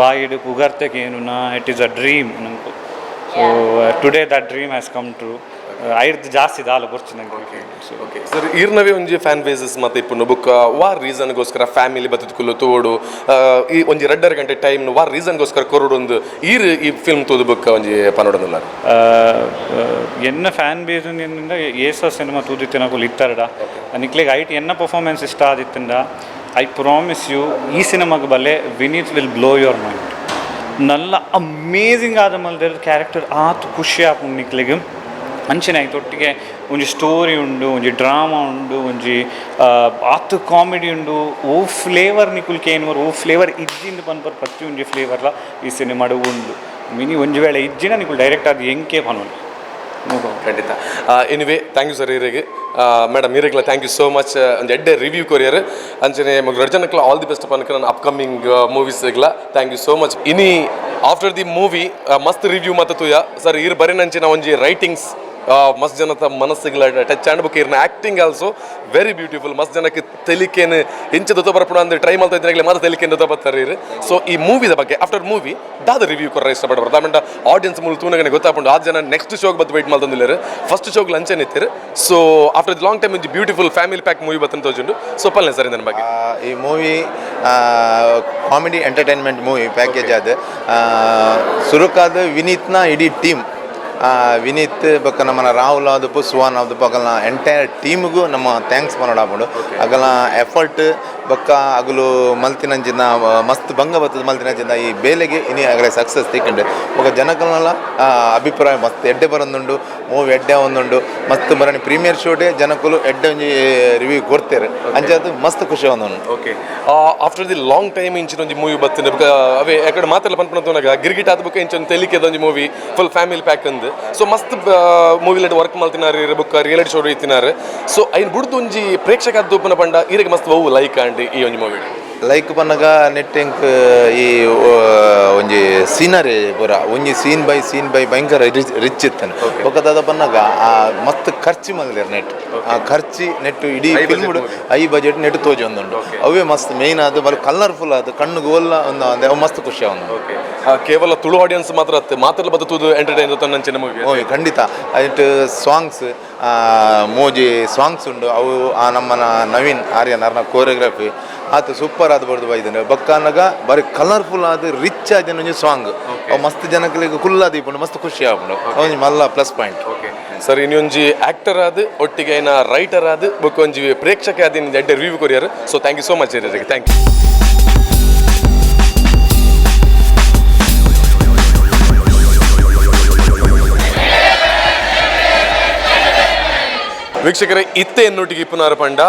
ಬಾಯಿಡು ಪುಗರ್ತೆಗೆ ಏನುನ ಇಟ್ ಈಸ್ ಅ ಡ್ರೀಮ್ ನಂಗೆ so today that dream has come true ಐದು ಜಾಸ್ತಿ ದಾಲ ಬರ್ಚು ನಂಗೆ ಓಕೆ ಸರ್ ಈರ್ನವೇ ಒಂಜಿ ಫ್ಯಾನ್ ಬೇಸಸ್ ಮತ್ತೆ ಇಪ್ಪು ಬುಕ್ ವಾರ್ ರೀಸನ್ಗೋಸ್ಕರ ಫ್ಯಾಮಿಲಿ ಬತ್ತುಕುಲು ತೋಡು ಈ ಒಂಜಿ 2.5 ಗಂಟೆ ಟೈಮ್ ವಾರ್ ರೀಸನ್ಗೋಸ್ಕರ ಕೊರಡು ಒಂದು ಈ ಫಿಲ್ಮ್ ತೋದು ಬುಕ್ ಒಂಜಿ ಪನೋಡಲ್ಲ ಎನ್ನ ಫ್ಯಾನ್ ಬೇಸ್ ಏಸ ಸಿನಿಮಾ ತೂದಿತ್ತು ನಾವು ಇತ್ತಾರಡ ನಿಕ್ಲಿಗೆ ಐಟ್ ಎನ್ನ ಪರ್ಫಾರ್ಮೆನ್ಸ್ ಇಷ್ಟ ಆದಿತ್ತಂಡ ಐ ಪ್ರಾಮಿಸ್ ಯು ಈ ಸಿನಿಮಾಗೆ ಬಲ್ಲೆ Vineeth will blow your mind ನಲ್ಲ ಅಮೇಝಿಂಗ್ ಆದ ಮಲ್ದ ಕ್ಯಾರೆಕ್ಟರ್ ಆತು ಖುಷಿ ಆಪು ನಿಕ್ಲಿಗೆ ಅಂಚನೆ ಆಯ್ತು ಒಟ್ಟಿಗೆ ಒಂಜಿ ಸ್ಟೋರಿ ಉಂಡು ಒಂಜಿ ಡ್ರಾಮಾ ಉಂಡು ಒಂಜಿ ಆತು ಕಾಮಿಡಿ ಉಂಡು ಓ ಫ್ಲೇವರ್ ನಿಕುಲ್ಕೆ ಏನು ಓ ಫ್ಲೇವರ್ ಇಜ್ಜಿಂದು ಪನ್ಪರ್ ಪ್ರತಿ ಒಂಜಿ ಫ್ಲೇವರ್ಲ ಈ ಸಿನಿಮಾಡು ಉಂಡು ಮಿನಿ ಒಂಜಿ ವೇಳೆ ಇಜ್ಜಿನ ನಿಕುಲ್ ಡೈರೆಕ್ಟ್ ಅದು ಎಂಕೆ ಪನೋಲಿ ಖಂಡಿತ ಎನಿವೇ ಥ್ಯಾಂಕ್ ಯು ಸರ್ ಈರಿಗೆ ಮೇಡಮ್ ಈರಿಗೆಲ್ಲ ಥ್ಯಾಂಕ್ ಯು ಸೋ ಮಚ್ ಒಂದು ಎಡ್ಡೆ ರಿವ್ಯೂ ಕೊರಿಯರ್ ಅಂಚನೆ ರಡ್ಜನಕ್ಲ ಆಲ್ ದಿ ಬೆಸ್ಟ್ ಪನ್ಕ ನನ್ನ ಅಪ್ಕಮಿಂಗ್ ಮೂವೀಸ್ಗೆಲ್ಲ ಥ್ಯಾಂಕ್ ಯು ಸೋ ಮಚ್ ಇನಿ ಆಫ್ಟರ್ ದಿ ಮೂವಿ ಮಸ್ತ್ ರಿವ್ಯೂ ಮತ್ತು ತುಯ ಸರ್ ಈರ್ ಬರೀನಂಚಿನ ಒಂಜಿ ರೈಟಿಂಗ್ಸ್ ಮಸ್ತ್ ಜನತ ಮನಸ್ಸಿಗಳ ಟಚ್ ಆಂಡ್ಬೇಕು ಇರ್ನ ಆ್ಯಕ್ಟಿಂಗ್ ಆಲ್ಸೋ ವೆರಿ ಬ್ಯೂಟಿಫುಲ್ ಮಸ್ತ್ ಜನಕ್ಕೆ ತೆಲಿಕೇನು ಹೆಂಚು ದೊತ್ತ ಬರ್ಪಣ ಅಂದ್ರೆ ಟ್ರೈ ಮಾಡ್ತಾ ಇದ್ದಾಗಲೇ ಮಾತ್ರ ತೆಲಿಕೇನು ದೊತ್ತ ಬರ್ತಾರೆ ಇರು ಸೊ ಈ ಮೂವಿದ ಬಗ್ಗೆ ಆಫ್ಟರ್ ಮೂವಿ ದಾದ ರಿವ್ಯೂ ಕೊರ ಇಷ್ಟಪಡ್ಬಾರ್ದು ದಾಮಂಡ ಆಡಿಯನ್ಸ್ ಮೂಲ ತೂನಗನೆ ಗೊತ್ತಾಪುಂಡು 6 ಜನ ನೆಕ್ಸ್ಟ್ ಶೋಗೆ ಬದ್ದು ವೆಯ್ಟ್ ಮಾಡ್ತಂದಿಲ್ಲರು ಫಸ್ಟ್ ಶೋಗೆ ಲಂಚನ್ ಇತ್ತಿರು so after the long time ಒಂದು ಬ್ಯೂಟಿಫುಲ್ ಫ್ಯಾಮಿಲಿ ಪ್ಯಾಕ್ ಮೂವಿ ಬತ್ತಂತ ತೋಜುಂಡು ಸೊ ಪಲ್ಲೆ ಸರ್ ನನ್ನ ಬಗ್ಗೆ ಈ movie comedy entertainment movie package ಅದು ಸುರುಕಾದ ವಿನೀತ್ನ ಇಡೀ ಟೀಮ್ ವಿನೀತ್ ಬೊಕ್ಕ ನಮ್ಮನ ರಾಹುಲ್ ಆದಪ್ಪು ಸುವಾನ್ ಆದಪ್ಪು ಅಗಲ್ನ ಎಂಟೈರ್ ಟೀಮ್ಗೂ ನಮ್ಮ ಥ್ಯಾಂಕ್ಸ್ ಮನೋಡಾಪುಂಡು ಅಗಲ್ನ ಎಫರ್ಟ್ ಬೊಕ್ಕ ಅಗಲು ಮಲ್ತಿನಂಚಿನ ಮಸ್ತ್ ಭಂಗ ಬತ್ತದ ಮಲ್ತಿನಂಚಿನ ಈ ಬೇಲೆಗೆ ಇನಿ ಅಗಲೇ ಸಕ್ಸಸ್ ತಿಕ್ಕಂಡು ಬೊಕ್ಕ ಜನಕಲ್ನೆಲ್ಲ ಅಭಿಪ್ರಾಯ ಮಸ್ತ್ ಎಡ್ಡೆ ಬರೋದುಂಡು ಮೂವಿ ಎಡ್ಡೆ ಒಂದುಂಡು ಮಸ್ತ್ ಬರಣಿ ಪ್ರೀಮಿಯರ್ ಶೋಟೇ ಜನಕ್ಕಲು ಎಡ್ಡೆ ಒಂಜಿ ರಿವ್ಯೂ ಕೊಡ್ತೇವೆ ಅಂಚದು ಮಸ್ತ್ ಖುಷಿ ಒಂದುಂಡು okay after the long time ಇಂಚಿನ ಒಂಜಿ ಮೂವಿ ಬತ್ತಿನ ಬೊಕ್ಕ ಅವೇ ಯಾಕಡೆ ಮಾತೆಲ್ಲ ಪನ್ಪನತೋನಾಗ ಗಿರ್ಗಿಟ್ ಆದ ಬೊಕ್ಕ ಇಂಚೊಂದು ತೆಲಿಕೆದ ಒಂಜಿ ಮೂವಿ ಫುಲ್ ಫ್ಯಾಮಿಲಿ ಪ್ಯಾಕ್ ಅಂದು ಸೊ ಮಸ್ತ್ ಮೂವಿಲೆಟ್ ವರ್ಕ್ ಮಾಡ್ತಿನಾರು ಬೊಕ್ಕ ರಿಯಾಲಿಟಿ ಶೋ ಇತ್ತಿನಾರು ಸೊ ಐನ್ ಬುಡ್ದು ಒಂಜಿ ಪ್ರೇಕ್ಷಕ ತೂಪನ ಪಂಡ ಈರಿಗೆ ಮಸ್ತ್ ಬಹು ಲೈಕ್ ಅಂಡ್ ಈ ಒಂಜಿ ಮೂವಿ ಲೈಕ್ ಪನ್ನಗ ನೆಟ್ ಎಂಕ್ ಈ ಒಂಜಿ ಸೀನರಿ ಪೂರ ಒಂಜಿ ಸೀನ್ ಬೈ ಭಯಂಕರ ರಿಚ್ ಇತ್ತನೆ ಬೊಕ್ಕದಾದ ಪನ್ನಗ ಆ ಮಸ್ತ್ ಖರ್ಚು ಮಲ್ದೇರ್ ನೆಟ್ ಆ ಖರ್ಚಿ ನೆಟ್ ಇಡೀ ಫಿಲ್ಮ್ ಐ ಬಜೆಟ್ ನೆಟ್ ತೋಜಿ ಒಂದುಂಡು ಅವೇ ಮಸ್ತ್ ಮೇಯ್ನ್ ಅದು ಬರೀ ಕಲರ್ಫುಲ್ ಅದು ಕಣ್ಣು ಒಲ್ಲ ಒಂದು ಮಸ್ತ್ ಖುಷಿ ಅವನು ಕೇವಲ ತುಳು ಆಡಿಯನ್ಸ್ ಮಾತ್ರ ಮಾತ್ರ ಬದು ತೂದು ಎಂಟರ್ಟೈನ್ ನಂಚಿನ ಮೂವಿ ಮೂವಿ ಖಂಡಿತ ಐಟ್ ಸಾಂಗ್ಸ್ ಮೋಜಿ ಸಾಂಗ್ಸ್ ಉಂಡು ಅವು ಆ ನಮ್ಮನ ನವೀನ್ ಆರ್ಯನ್ ಅರ್ನ ಕೋರಿಯೋಗ್ರಫಿ ಆತ ಸೂಪರ್ ಆದ ಬರ್ದು ಬೈದನೆ ಬಕ್ಕನಗ ಬರೀ ಕಲರ್ಫುಲ್ ಆದ ರಿಚ್ ಆದ ಒಂಜಿ ಸಾಂಗ್ ಅವು ಮಸ್ತ್ ಜನಗಳಿಗೆ ಕುಲ್ಲ ದೀಪುಂಡು ಮಸ್ತ್ ಖುಷಿ ಆಪುಂಡು ಒಂಜಿ ಮಲ್ಲ ಪ್ಲಸ್ ಪಾಯಿಂಟ್ ಸರ್ ಇನ್ನೊಂಜಿ ಆಕ್ಟರ್ ಆದ್ ಒಟ್ಟಿಗೆ ಏನ ರೈಟರ್ ಆದ್ ಬೊಕ್ಕ ಒಂಜಿ ಪ್ರೇಕ್ಷಕ ಆದ ಎಡ್ಡೆ ರಿವ್ಯೂ ಕೊರಿಯರ್ so thank you so much thank you. ವೀಕ್ಷಕರೇ ಇತ್ತೆ ಎನ್ನೊಟ್ಟಿಗೆ ಇಪ್ಪುನಾರ ಪಂಡ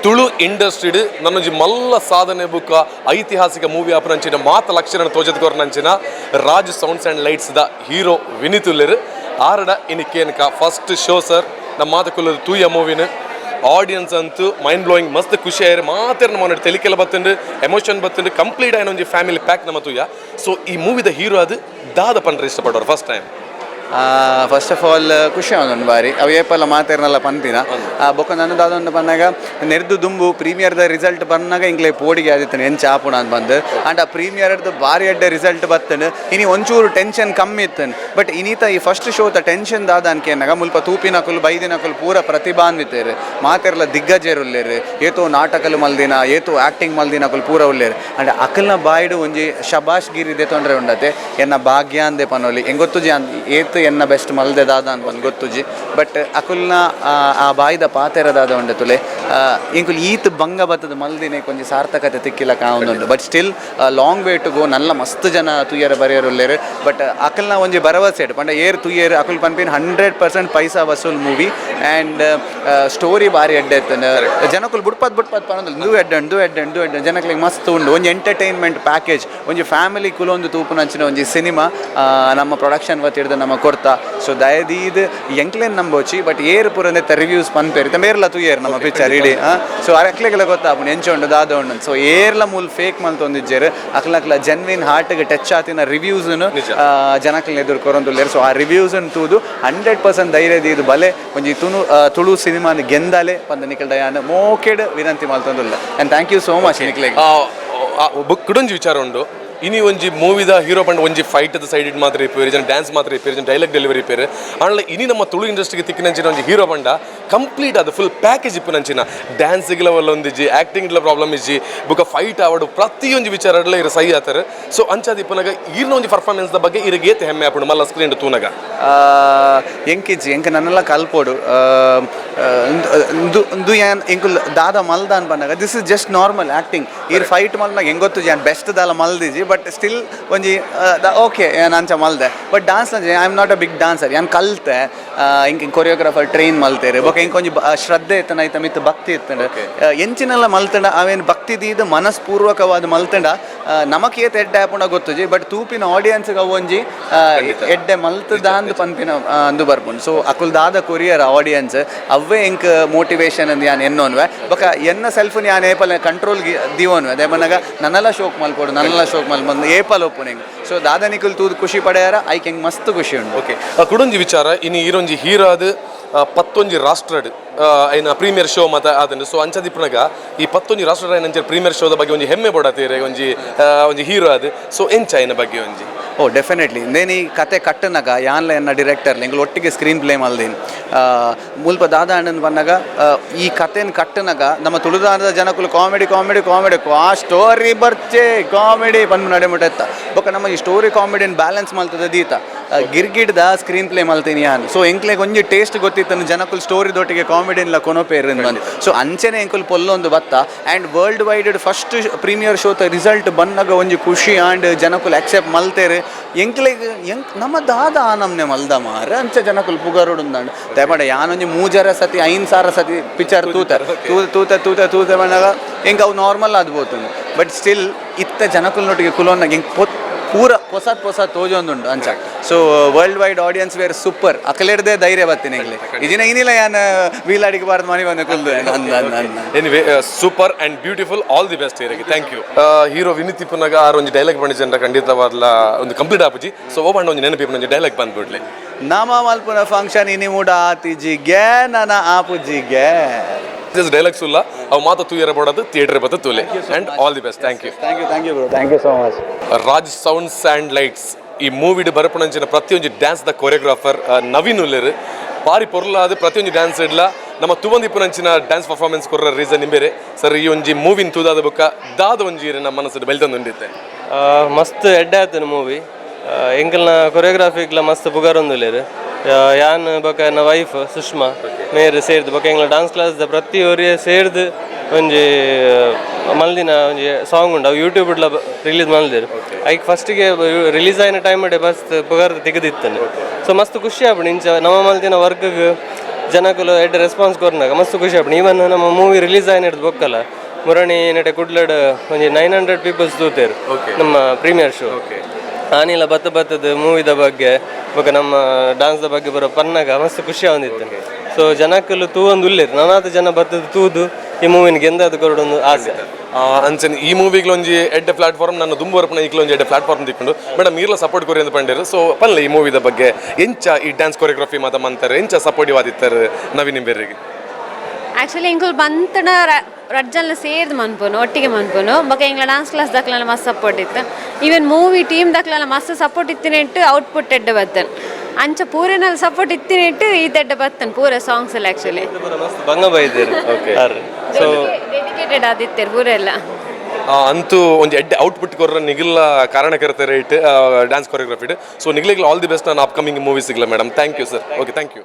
ತುಳು ಇಂಡಸ್ಟ್ರಿಡ್ ನನ್ನೊಂಜಿ ಮಲ್ಲ ಸಾಧನೆ ಬುಕ್ಕ ಐತಿಹಾಸಿಕ ಮೂವಿ ಆಪುನಂಚಿನ ಮಾತ ಲಕ್ಷಣ ತೋಜದ್ಕೊರ್ನಂಚಿನ Raj sounds and lights the hero ವಿನಿತುಲ್ಲೆರ್ ಆರಡ ಇನಿಕೇನಕ ಫಸ್ಟ್ ಶೋ ಸರ್ ನಮ್ಮ ಮಾತಕುಲ್ಲದ ತೂಯ ಮೂವಿನ ಆಡಿಯನ್ಸ್ ಅಂತೂ ಮೈಂಡ್ ಬ್ಲೋಯಿಂಗ್ ಮಸ್ತ್ ಖುಷಿ ಆಯ್ರು ಮಾತ್ರ ನಮ್ಮ ತೆಲಿಕೆಲ್ಲ ಬತ್ತುಂಡು ಎಮೋಷನ್ ಬತ್ತುಂಡು ಕಂಪ್ಲೀಟ್ ಆಯ್ನ ಒಂಜಿ ಫ್ಯಾಮಿಲಿ ಪ್ಯಾಕ್ ನಮ್ಮ ತೂಯ ಸೊ ಈ ಮೂವಿದ ಹೀರೋ ಅದು ದಾದ ಪಂಡ್ರೆ ಇಷ್ಟಪಡೋರು first time first of all ಖುಷಿ ಅವನೊಂದು ಬಾರಿ ಅವು ಏಪಲ್ಲ ಮಾತೇರ್ನೆಲ್ಲ ಪಂಪಿನ ಬೊಕ್ಕ ನನ್ನದು ಅದೊಂದು ಬಂದಾಗ ನೆರೆದು ದುಂಬು ಪ್ರೀಮಿಯರ್ದ ರಿಸಲ್ಟ್ ಬಂದಾಗ ಇಂಗ್ಲೇ ಪೋಡಿಗೆ ಆದಿತ್ತಾನೆ ಎಂಚ ಆಪುಣ ಅಂತ ಬಂದು ಆ್ಯಂಡ್ ಆ ಪ್ರೀಮಿಯರ್ದು ಭಾರಿ ಅಡ್ಡೆ ರಿಸಲ್ಟ್ ಬತ್ತನು ಇನಿ ಒಂಚೂರು ಟೆನ್ಷನ್ ಕಮ್ಮಿ ಇತ್ತನು ಬಟ್ ಇನ್ನೀತ ಈ ಫಸ್ಟ್ ಶೋದ ಟೆನ್ಷನ್ ದಾದ ಅನ್ಕೇನಾಗ ಮುಲ್ಪ ತೂಪಿನಕುಲು ಬೈದಿನಕುಲು ಪೂರ ಪ್ರತಿಭಾನ್ವಿತೇರು ಮಾತೇರ್ಲ ದಿಗ್ಗಜೇರುಲ್ಲೇರು ಏತೋ ನಾಟಕಲು ಮಲ್ದಿನ ಏತೋ ಆ್ಯಕ್ಟಿಂಗ್ ಮಲ್ದಿನಕುಲು ಪೂರ ಉಲ್ಲೇರು ಆ್ಯಂಡ್ ಅಕಲ್ನ ಬಾಯ್ಡು ಒಂಜಿ ಶಬಾಷ್ ಗಿರಿದೆ ತೊಂದರೆ ಉಂಡತೆ ಎನ್ನ ಭಾಗ್ಯ ಅಂದೆ ಪನೋಲಿ ಹೆಂಗೊತ್ತುಜಿ ಏತು ಎನ್ನ ಬೆಸ್ಟ್ ಮಲ್ದೆ ದಾದ ಅನ್ಪಂದು ಗೊತ್ತುಜಿ ಬಟ್ ಅಕುಲ್ನ ಆ ಬಾಯ್ದ ಪಾತೆರದಾದ ಉಂಡೆ ತುಲೆ ಇಂಕುಲ್ ಈತ್ ಬಂಗ ಬತ್ತದ ಮಲ್ದಿನೇ ಕೊಂಚ ಸಾರ್ಥಕತೆ ತಿಕ್ಕಿಲ್ಲ ಕಾವುಂದುಂಡು but still long way to go ನಲ್ಲ ಮಸ್ತ್ ಜನ ತುಯ್ಯರ ಬರೆಯರುಲ್ಲೇರು ಬಟ್ ಅಕಲ್ನ ಒಂಜಿ ಭರವಸೆ ಇಡು ಪಂಡ ಏರ್ ತುಯ್ಯರು ಅಕುಲ್ ಪನ್ಪಿನ 100% ಪೈಸಾ ವಸೂಲ್ ಮೂವಿ ಆ್ಯಂಡ್ ಸ್ಟೋರಿ ಭಾರಿ ಅಡ್ಡೆ ಇತ್ತನ ಜನಕುಲ್ ಬುಡ್ಪದ್ ಪನ್ನೋದು ದು ಎಡ್ಡೆ ಜನಕ್ಲಿಗೆ ಮಸ್ತ್ ಉಂಡು ಒಂಜಿ ಎಂಟರ್ಟೈನ್ಮೆಂಟ್ ಪ್ಯಾಕೇಜ್ ಒಂಜಿ ಫ್ಯಾಮಿಲಿ ಕುಲೊಂದು ತೂಪುನಂಚಿನ ಒಂಜಿ ಸಿನಿಮಾ ನಮ್ಮ ಪ್ರೊಡಕ್ಷನ್ ವತ್ತಿಡ್ದು ನಮ್ಮ ಕೊಡ್ತಾ ಸೊ ದಯದೀದ್ ಎಂಕ್ಲೇನ್ ನಂಬೋಚಿ ಬಟ್ ಏರ್ ಪೂರಂದೆತ್ತ ರಿವ್ಯೂಸ್ ಪನ್ಪೇರಿ ತಮೇರ್ಲ ತೂಯೇರು ನಮ್ಮ ಪಿಕ್ಚರ್ ಇಡೀ ಸೊ ಅಕ್ಲೆಗೆಲ್ಲ ಗೊತ್ತಾಪುಂಡು ಎಂಚ ಉಂಡು ದಾದ ಉಂಡು ಸೊ ಏರ್ಲ ಮೂಲ್ ಫೇಕ್ ಮಲ್ತೊಂದಿಜ್ಜೇರು ಅಕ್ಲಕ್ಲ ಜೆನ್ವಿನ್ ಹಾರ್ಟ್ಗೆ ಟಚ್ ಆತಿನ ರಿವ್ಯೂಸ್ನು ಜನಕ್ಲ ಎದುರು ಕೊರೊಂದುಲ್ಲೇರು ಸೊ ಆ ರಿವ್ಯೂಸನ್ನು ತೂದು 100% ಧೈರ್ಯದೀದು ಬಲೆ ಒಂಜಿ ತುಳು ಸಿನಿಮಾನ ಗೆಂದಾಲೆ ಪಂದ ನಿಖಿಲ್ ದಯಾನ್ ಮೋಕೆಡ್ ವಿನಂತಿ ಮಲ್ತೊಂದುಲ್ಲ and thank you so much ನಿಖಿಲ್ಗೆ ಕುಡೊಂಜಿ ವಿಚಾರ ಉಂಡು ಇನಿ ಒಂಜಿ ಮೂವಿದ ಹೀರೋ ಪಂಡ ಒಂಜಿ ಫೈಟ್ ಸೈಡ್ ಮಾತ್ರ ಇಪ್ಪೇರು ಜನ ಡ್ಯಾನ್ಸ್ ಮಾತ್ರ ಇಪ್ಪೇರು ಜನ ಡೈಲಾಗ್ ಡೆಲಿವರಿ ಇಪ್ಪೇರು ಆಂಡ್ಲ ಇನಿ ನಮ್ಮ ತುಳು ಇಂಡಸ್ಟ್ರಿಗೆ ತಿಕ್ಕಿನಂಚಿನ ಒಂಜಿ ಹೀರೋ ಪಂಡ ಕಂಪ್ಲೀಟ್ ಅದು ಫುಲ್ ಪ್ಯಾಕೇಜ್ ಇಪ್ಪುನಂಚಿನ ಡ್ಯಾನ್ಸ್ಗೆಲ್ಲ ಒಂದಿಜ್ಜಿ ಆ್ಯಕ್ಟಿಂಗ್ಲ ಪ್ರಾಬ್ಲಮ್ ಇಜ್ಜಿ ಬುಕ್ಕ ಫೈಟ್ ಆವಡು ಪ್ರತಿಯೊಂದು ವಿಚಾರಡ್ಲ ಇರು ಸೈ ಆತಾರೆ ಸೊ ಅಂಚಾದ ಇಪ್ಪನಾಗ ಈರ್ನ ಒಂಜಿ ಪರ್ಫಾರ್ಮೆನ್ಸ್ದ ಬಗ್ಗೆ ಇರಿಗೆ ಏತೆ ಹೆಮ್ಮೆ ಆಪುಂಡು ಮಲ್ಲ ಸ್ಕ್ರೀನ್ ತೂನಗ ಎಂಕಿಜ್ಜಿ ಎಂಕ ನನ್ನೆಲ್ಲ ಕಲ್ಪೋಡು ಎಂಕುಲ್ ದಾದ ಮಲ್ದ ಅನ್ ಬಂದಾಗ this is just normal acting ಈರ್ ಫೈಟ್ ಮಲ್ನಾಗ ಹೆಂಗೊತ್ತು ಜಾನ್ ಬೆಸ್ಟ್ ದಾಲ ಮಲ್ದಿಜಿ ಬಟ್ ಸ್ಟಿಲ್ ಒಂಜಿ ಓಕೆ ಅಂಚ ಮಲ್ದೆ but dance I am not a big dancer ಯಾನ್ ಕಲ್ತೆ ಇಂಕ ಕೊರಿಯೋಗ್ರಾಫರ್ ಟ್ರೈನ್ ಮಲ್ತೇರು ಬೊಕ ಇಂಕೊಂಜಿ ಶ್ರದ್ಧೆ ಇತ್ತನ ಐತ ಮಿತ್ ಭಕ್ತಿ ಇತ್ತಂಡ ಎಂಚಿನೆಲ್ಲ ಮಲ್ತಂಡ ಅವೇನು ಭಕ್ತಿ ದೀದು ಮನಸ್ಪೂರ್ವಕವಾದ ಮಲ್ತಂಡ ನಮಕ್ ಏತ್ ಎಡ್ಡೆ ಆಪುಂಡ ಗೊತ್ತುಜಿ ಬಟ್ ತೂಪಿನ ಆಡಿಯನ್ಸ್ಗೆ ಒಂಜಿ ಎಡ್ಡೆ ಮಲ್ತದ ಅಂದು ಪನ್ಪಿನ ಅಂದು ಬರ್ಪುಂಡು ಸೊ ಅಕುಲ್ ದಾದ ಕೊರಿಯರ್ ಆಡಿಯನ್ಸ್ ಅವೇ ಇಂಕ್ ಮೋಟಿವೇಶನ್ ಅಂದ್ ಯಾನ್ ಎನ್ನೋನ್ವೆ ಬೊಕ ಎನ್ನ ಸೆಲ್ಫ್ ಯಾನ್ ಏಪಲ್ ಕಂಟ್ರೋಲ್ ದಿವೋನ್ವೆ ಅದೇ ಬಂದಾಗ ನನ್ನೆಲ್ಲ ಶೋಕ್ ಮಲ್ಪೋಡು ನನ್ನೆಲ್ಲ ಶೋಕ್ ಮಲ್ಪಂದು ಏಪಲ್ ಒಪ್ಪುನಿಂಗ್ ಸೊ ದಾದನಿಕುಲ್ ತೂದು ಖುಷಿ ಪಡೆಯಾರ ಐಕ್ ಹೆಂಗೆ ಮಸ್ತ್ ಖುಷಿ ಉಂಡು ಓಕೆ ಕುಡೊಂಜಿ ವಿಚಾರ ಇನಿ ಈರೊಂಜಿ ಹೀರೋ ಅದು ಪತ್ತೊಂಜಿ ರಾಷ್ಟ್ರಡ್ ಐನ ಪ್ರೀಮಿಯರ್ ಶೋ ಮತ ಆದನು ಸೊ ಅಂಚದಿಪ್ಪನಾಗ ಈ ಪತ್ತೊಂಜಿ ರಾಷ್ಟ್ರ ಐನಂಚ ಪ್ರೀಮಿಯರ್ ಶೋದ ಬಗ್ಗೆ ಒಂಜಿ ಹೆಮ್ಮೆ ಪಡತೀರಿ ಒಂಜಿ ಹೀರೋ ಅದು ಸೊ ಎಂಚ ಐನ ಬಗ್ಗೆ ಒಂಜಿ ಓ ಡೆಫಿನೆಟ್ಲಿ ನೇನು ಈ ಕತೆ ಕಟ್ಟನಾಗ ಯಾನ್ಲ ಎನ್ನ ಡಿರೆಕ್ಟರ್ ಎಂಗಳು ಒಟ್ಟಿಗೆ ಸ್ಕ್ರೀನ್ ಪ್ಲೇ ಮಲ್ದೀನಿ ಮುಲ್ಪ ದಾದ ಅಣ್ಣನ ಬಂದಾಗ ಈ ಕತೆನ ಕಟ್ಟನಾಗ ನಮ್ಮ ತುಳುದಾರದ ಜನಕ್ಕೂ ಕಾಮಿಡಿ ಆ ಸ್ಟೋರಿ ಬರ್ಚೆ ಕಾಮಿಡಿ ಬಂದು ನಡೆಮುಟ್ಟೆತ್ತ ಬೊಕ್ಕ ನಮ್ಮ ಈ ಸ್ಟೋರಿ ಕಾಮಿಡಿನ ಬ್ಯಾಲೆನ್ಸ್ ಮಲ್ತದ ದೀತ ಗಿರ್ಗಿಡ್ದ ಸ್ಕ್ರೀನ್ ಪ್ಲೇ ಮಲ್ತೀನಿ ಯಾನ್ ಸೊ ಎಂಕ್ಲೆಗೆ ಒಂಜಿ ಟೇಸ್ಟ್ ಗೊತ್ತಿತ್ತು ಜನಕ್ಕೂ ಸ್ಟೋರಿದೊಟ್ಟಿಗೆ ಕಾಮಿಡಿನ್ಲ ಕೊನೋಪೇರು ಬಂದು ಸೊ ಅಂಚೆನೆ ಎಂಕುಲ್ ಪೊಲ್ಲೊಂದು ಬತ್ತ and world wide first premiere ಶೋತ ರಿಸಲ್ಟ್ ಬಂದಾಗ ಒಂಜಿ ಖುಷಿ ಆ್ಯಂಡ್ ಜನಕ್ಕೂ ಅಕ್ಸೆಪ್ಟ್ ಮಲ್ತೇರು ಎಂಕ್ಲೆಗೆ ನಮ್ಮ ದಾದ ನಮ್ನೆ ಮಲ್ದ ಮಾರ ಅಂಚ ಜನಕ್ಕೂ ಪುಗಾರೋಡುಂದಾಂಡು ದಯಮಾಡ ಯಾನೊಂಜಿ 3,000 ಸತಿ ಪಿಕ್ಚರ್ ತೂತ ಬಂದಾಗ ಹೆಂಗೆ ಅವು ನಾರ್ಮಲ್ ಆದ್ಬೋತು ಬಟ್ ಸ್ಟಿಲ್ ಇತ್ತ ಜನಕ್ಕುಲ್ನೊಟ್ಟಿಗೆ ಕುಲೋನಾಗ ಹೆಂಗೆ ಪೂರ ಪೊಸತ್ ತೋಜೊಂದುಂಡು ಅಂಚ ಸೊ ವರ್ಲ್ಡ್ ವೈಡ್ ಆಡಿಯನ್ಸ್ ವೇರ್ ಸೂಪರ್ ಅಕಲೆಡ್ದೆ ಧೈರ್ಯ ಬತ್ತೀನಿ ಈಗಲೇ ಇದನ್ನ ಏನಿಲ್ಲ ಯಾನ್ ವೀಲಾಡಿಗೆ ಬಾರ್ದು ಮನೆ ಬಂದು ಕುಲ್ದು anyway super and beautiful all the best ಹೇರಿಗೆ ಥ್ಯಾಂಕ್ ಯು ಹೀರೋ ವಿನೀತ್ ಇಪ್ಪನಾಗ ಒಂದು ಡೈಲಾಗ್ ಬಂದಿದ್ದ ಖಂಡಿತವಾದ ಒಂದು ಕಂಪ್ಲೀಟ್ ಆಪುಜಿ ಸೊ ಓಬಣ್ಣ ಒಂದು ನೆನಪಿ ಒಂದು ಡೈಲಾಗ್ ಬಂದ್ಬಿಡ್ಲಿ ನಾಮ ಮಲ್ಪುನ ಫಂಕ್ಷನ್ ಇನಿ ಮೂಡ ಆತಿಜಿಗೆ ನನ್ನ ಆಪುಜಿಗೆ ಡೈಲಾಗ್ಸ್ ಇಲ್ಲ ಅವು ಮಾತು ತೂಯರ ಬೋಡೋದು ಥಿಯೇಟರ್ ಬತ್ತು ತೂಲೆ and all the best thank you bro thank you so much Raj sounds and lights ಈ ಮೂವಿಡ್ ಬರಪುಣಂಚಿನ ಪ್ರತಿಯೊಂದು ಡ್ಯಾನ್ಸ್ ದ ಕೊರಿಯೋಗ್ರಾಫರ್ ನವೀನ್ ಉಲ್ಲೇರು ಪಾರಿ ಪೊರ್ಲಾದ ಪ್ರತಿಯೊಂದು ಡ್ಯಾನ್ಸ್ ಇಡ್ಲ ನಮ್ಮ ತುವಂದಿಪ್ಪುನಂಚಿನ ಡ್ಯಾನ್ಸ್ ಪರ್ಫಾರ್ಮೆನ್ಸ್ ಕೊರ್ರ ರೀಸನ್ ನಿಂಬೇರೆ ಸರ್ ಈ ಒಂಜಿ ಮೂವಿನ ತೂದಾದ ಬೊಕ್ಕ ದಾದ ಒಂಜಿ ನಮ್ಮ ಮನಸ್ಸು ಬೆಲ್ತಂದುಂಡಿತ್ತೆ ಮಸ್ತ್ ಎಡ್ಡೆ ಆಯ್ತು ಮೂವಿ ಎಂಕಲ್ನ ಕೊರಿಯೋಗ್ರಾಫಿಗ್ಲ ಮಸ್ತ್ ಪುಗಾರೊಂದುಲ್ಲೇರು ಯಾನ್ ಬೊಕ ನನ್ನ ವೈಫ್ ಸುಷ್ಮಾ ಮೇರ್ ಸೇರ್ದು ಬೊಕ ಎಂಗ್ಲ ಡಾನ್ಸ್ ಕ್ಲಾಸ್ದ ಪ್ರತಿ ಒರಿಯೆ ಸೇರ್ದು ಒಂಜಿ ಮಲ್ದಿನ ಒಂಜಿ ಸಾಂಗ್ ಉಂಡು ಅವು ಯೂಟ್ಯೂಬ್ ರಿಲೀಸ್ ಮಲ್ದಿರು ಐಕ್ ಫಸ್ಟಿಗೆ ರಿಲೀಸ್ ಆಯ್ನ ಟೈಮ್ ಮಸ್ತ್ ಪುಗಾರ್ ತೆಗೆದಿತ್ತನು ಸೊ ಮಸ್ತ್ ಖುಷಿ ಆಗ್ಬಿಡು ಇಂಚ ನಮ್ಮ ಮಲ್ದಿನ ವರ್ಕ್ಗೆ ಜನಕ್ಕಲು ಎಡ್ಡೆ ರೆಸ್ಪಾನ್ಸ್ ಕೊರ್ನಾಗ ಮಸ್ತ್ ಖುಷಿ ಆಗ್ಬಿಡು ಈವನ್ ನಮ್ಮ ಮೂವಿ ರಿಲೀಸ್ ಆಯ್ನ ಹಿಡ್ದು ಬೊಕ್ಕಲ್ಲ ಮುರಣಿ ನೆಟೆ ಕುಡ್ಲಡ್ ಒಂಜಿ 900 ಪೀಪಲ್ಸ್ ತೂತೇರು ನಮ್ಮ ಪ್ರೀಮಿಯರ್ ಶೋ ಆನಿಲ ಬತ್ತದ ಮೂವಿದ ಬಗ್ಗೆ ಬೊಕ ನಮ್ಮ ಡ್ಯಾನ್ಸ್ದ ಬಗ್ಗೆ ಬರೋ ಪನ್ನಾಗ ಮಸ್ತ್ ಖುಷಿ ಆಗೊಂದಿತ್ತು ಸೊ ಜನಕ್ಕಲು ತೂವೊಂದು ಉಲ್ಲೇರು ನಾನಾತ ಜನ ಬತ್ತದ ತೂದು ಈ ಮೂವಿನ ಗೆಂದಾದ ಕೊರಡೊಂದು ಆಸೆ ಅಂಚನೆ ಈ ಮೂವಿಗೆ ಒಂಜಿ ಎಡ್ಡೆ ಪ್ಲಾಟ್ಫಾರ್ಮ್ ನನ್ನ ದುಂಬು ವರಪನ ಈಗಲ ಒಂಜಿ ಎಡ್ಡೆ ಪ್ಲಾಟ್ಫಾರ್ಮ್ ತಿಕ್ಕೊಂಡು ಮೇಡಮ್ ಈರ್ಲ ಸಪೋರ್ಟ್ ಕೊರಿ ಅಂತ ಪಂಡೇರು ಸೊ ಪನ್ಲೆ ಈ ಮೂವಿದ ಬಗ್ಗೆ ಎಂಚ ಈ ಡ್ಯಾನ್ಸ್ ಕೊರಿಯೋಗ್ರಫಿ ಮಾತ ಮಂತಾರೆ ಎಂಚ ಸಪೋರ್ಟಿವ್ ಆದಿತ್ತಾರೆ ನವೀನ್ ಬೇರೆಗೆ ಆ್ಯಕ್ಚುಲಿ ಇಂಕುಲ್ ಬಂತನ ರಜ್ಜಲ್ಲ ಸೇರ್ದು ಮನ್ಪುನು ಒಟ್ಟಿಗೆ ಮನ್ಪುನು ಬೊಕ ಎಂಗ್ಲ ಡಾನ್ಸ್ ಕ್ಲಾಸ್ ದಕ್ಲೆಲ್ಲ ಮಸ್ತ್ ಸಪೋರ್ಟ್ ಇತ್ತು ಈವನ್ ಮೂವಿ ಟೀಮ್ ದಕ್ಲೆಲ್ಲ ಮಸ್ತ್ ಸಪೋರ್ಟ್ ಇತ್ತಿನಿಟ್ಟು ಔಟ್ಪುಟ್ ಎಡ್ಡೆ ಬತ್ತನ್ ಅಂಚ ಪೂರಿನಲ್ಲಿ ಸಪೋರ್ಟ್ ಇತ್ತಿನಿಟ್ಟು ಈ ತೆಡ್ಡೆ ಬತ್ತನ್ ಪೂರ ಸಾಂಗ್ಸ್ ಎಲ್ಲ ಆ್ಯಕ್ಚುಲಿ ಬಂಗ ಬೈದೇರು ಸೊ ಡೆಡಿಕೇಟೆಡ್ ಆದಿತ್ತೇರು ಪೂರ ಎಲ್ಲ ಅಂತೂ ಒಂದು ಎಡ್ಡೆ ಔಟ್ಪುಟ್ ಕೊರ್ರ ನಿಗಿಲ್ಲ ಕಾರಣಕರ್ತೆ ರೈಟ್ ಡ್ಯಾನ್ಸ್ ಕೊರಿಯೋಗ್ರಫಿ ಸೊ ನಿಗ್ಲಿಗೆ ಆಲ್ ದಿ ಬೆಸ್ಟ್ ನಾನು ಅಪ್ಕಮಿಂಗ್ ಮೂವೀಸ್ ಸಿಗ್ಲ madam thank you sir okay thank you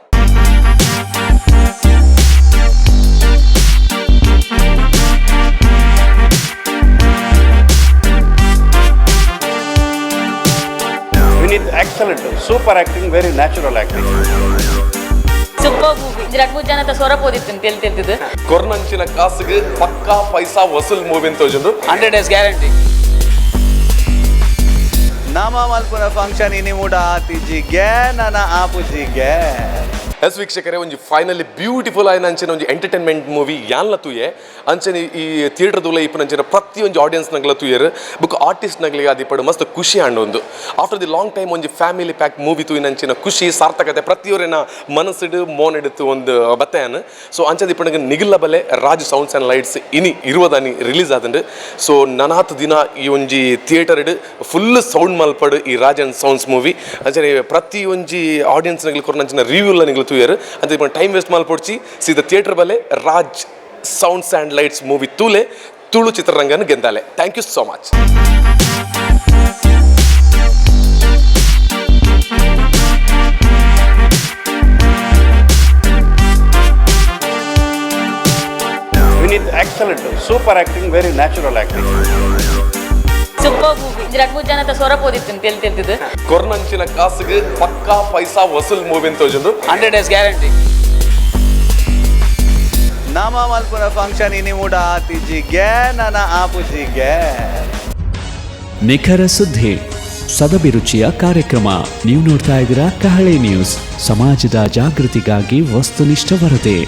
Vineeth excellent super acting very natural acting super movie ಎರಡು ಮೂರು ಜನ ಸ್ವರ ಪೋದಿತ್ತು ತಿಳಿತಿದ್ದು ಕೊರ್ನಂಚಿನ ಕಾಸಿಗೆ ಪಕ್ಕಾ ಪೈಸಾ ವಸೂಲ್ ಮೂವಿ ಅಂತ ತೋಜುಂಡು 100 days ಗ್ಯಾರಂಟಿ ನಾಮ ಮಲ್ಪುನ ಫಂಕ್ಷನ್ ಇನಿ ಮೂಡ ಆತಿಜಿಗೆ ನನ್ನ ಆಪುಜಿಗೆ ಎಸ್ ವೀಕ್ಷಕರೇ ಒಂದು ಫೈನಲಿ ಬ್ಯೂಟಿಫುಲ್ ಆಯ್ನ ಅಂಚಿನ ಒಂದು ಎಂಟರ್ಟೈನ್ಮೆಂಟ್ ಮೂವಿ ಯಾನ್ಲ ತೂಯೆ ಅಂಚನೆ ಈ ಥಿಯೇಟರ್ ದೂಲ ಇಪ್ಪನ ಅಂಚಿನ ಪ್ರತಿಯೊಂದು ಆಡಿಯನ್ಸ್ ನಗ್ಲ ತೂಯರು ಬುಕ್ ಆರ್ಟಿಸ್ಟ್ ನಗ್ಲಿಗೆ ಅದಿಪಡು ಮಸ್ತ್ ಖುಷಿ ಒಂದು ಆಫ್ಟರ್ ದಿ ಲಾಂಗ್ ಟೈಮ್ ಒಂದು ಫ್ಯಾಮಿಲಿ ಪ್ಯಾಕ್ ಮೂವಿ ತೂಯಿನ ಅಂಚಿನ ಖುಷಿ ಸಾರ್ಥಕತೆ ಪ್ರತಿಯೊರೇನ ಮನಸ್ಸಿಡು ಮೋನ್ ಹಿಡಿತು ಒಂದು ಬತ್ತಾಯನ್ ಸೊ ಅಂಚದಿಪ್ಪನಿಗೆ ನಿಗಿಲ್ಲ ಬಲೆ ರಾಜ್ ಸೌಂಡ್ಸ್ ಆ್ಯಂಡ್ ಲೈಟ್ಸ್ ಇನಿ ಇರುವುದಾನಿ ರಿಲೀಸ್ ಆದಂಡು ಸೊ ನನಾತ್ ದಿನ ಈ ಒಂಜಿ ಥಿಯೇಟರ್ ಇಡು ಫುಲ್ ಸೌಂಡ್ ಮಲ್ಪಡು ಈ ರಾಜ್ ಆ್ಯಂಡ್ ಸೌಂಡ್ಸ್ ಮೂವಿ ಅಂಚನೆ ಪ್ರತಿ ಒಂಜಿ ಆಡಿಯನ್ಸ್ ನಗ್ಲಿ ಕೊರನಂಚಿನ ರಿವ್ಯೂಲ್ಲ ನಿಗ್ಲು ತೂಯರು ಅಂತ ಟೈಮ್ ವೇಸ್ಟ್ ಮಲ್ಪೊಡ್ಚಿ ಸೀದಾ ಥಿಯೇಟರ್ ಬಲೆ Raj sounds and lights movie ತೂಲೆ ತುಳು ಚಿತ್ರರಂಗನ ಗೆಂದಾಲೆ thank you so much Vineeth excellent super acting very natural acting super movie ಎರಡು ಮೂರು ಜನ ಸ್ವರ ಪೋದಿತ್ತು ತಿಳಿತಿದ್ದು ಕೊರ್ನಂಚಿನ ಕಾಸಿಗೆ ಪಕ್ಕಾ ಪೈಸಾ ವಸೂಲ್ ಮೂವಿ ಅಂತ ತೋಜುಂಡು 100 days ಗ್ಯಾರಂಟಿ ನಾಮ ಮಲ್ಪುನ ಫಂಕ್ಷನ್ ಇನಿ ಮೂಡ ಆತಿಜಿಗೆ ನನ್ನ ಆಪುಜಿಗೆ ನಿಖರ ಸುದ್ದಿ ಸದಭಿರುಚಿಯ ಕಾರ್ಯಕ್ರಮ ನೀವು ನೋಡ್ತಾ ಇದ್ದೀರಾ ಕಹಳೆ ನ್ಯೂಸ್ ಸಮಾಜದ ಜಾಗೃತಿಗಾಗಿ ವಸ್ತುನಿಷ್ಠ ವರದಿ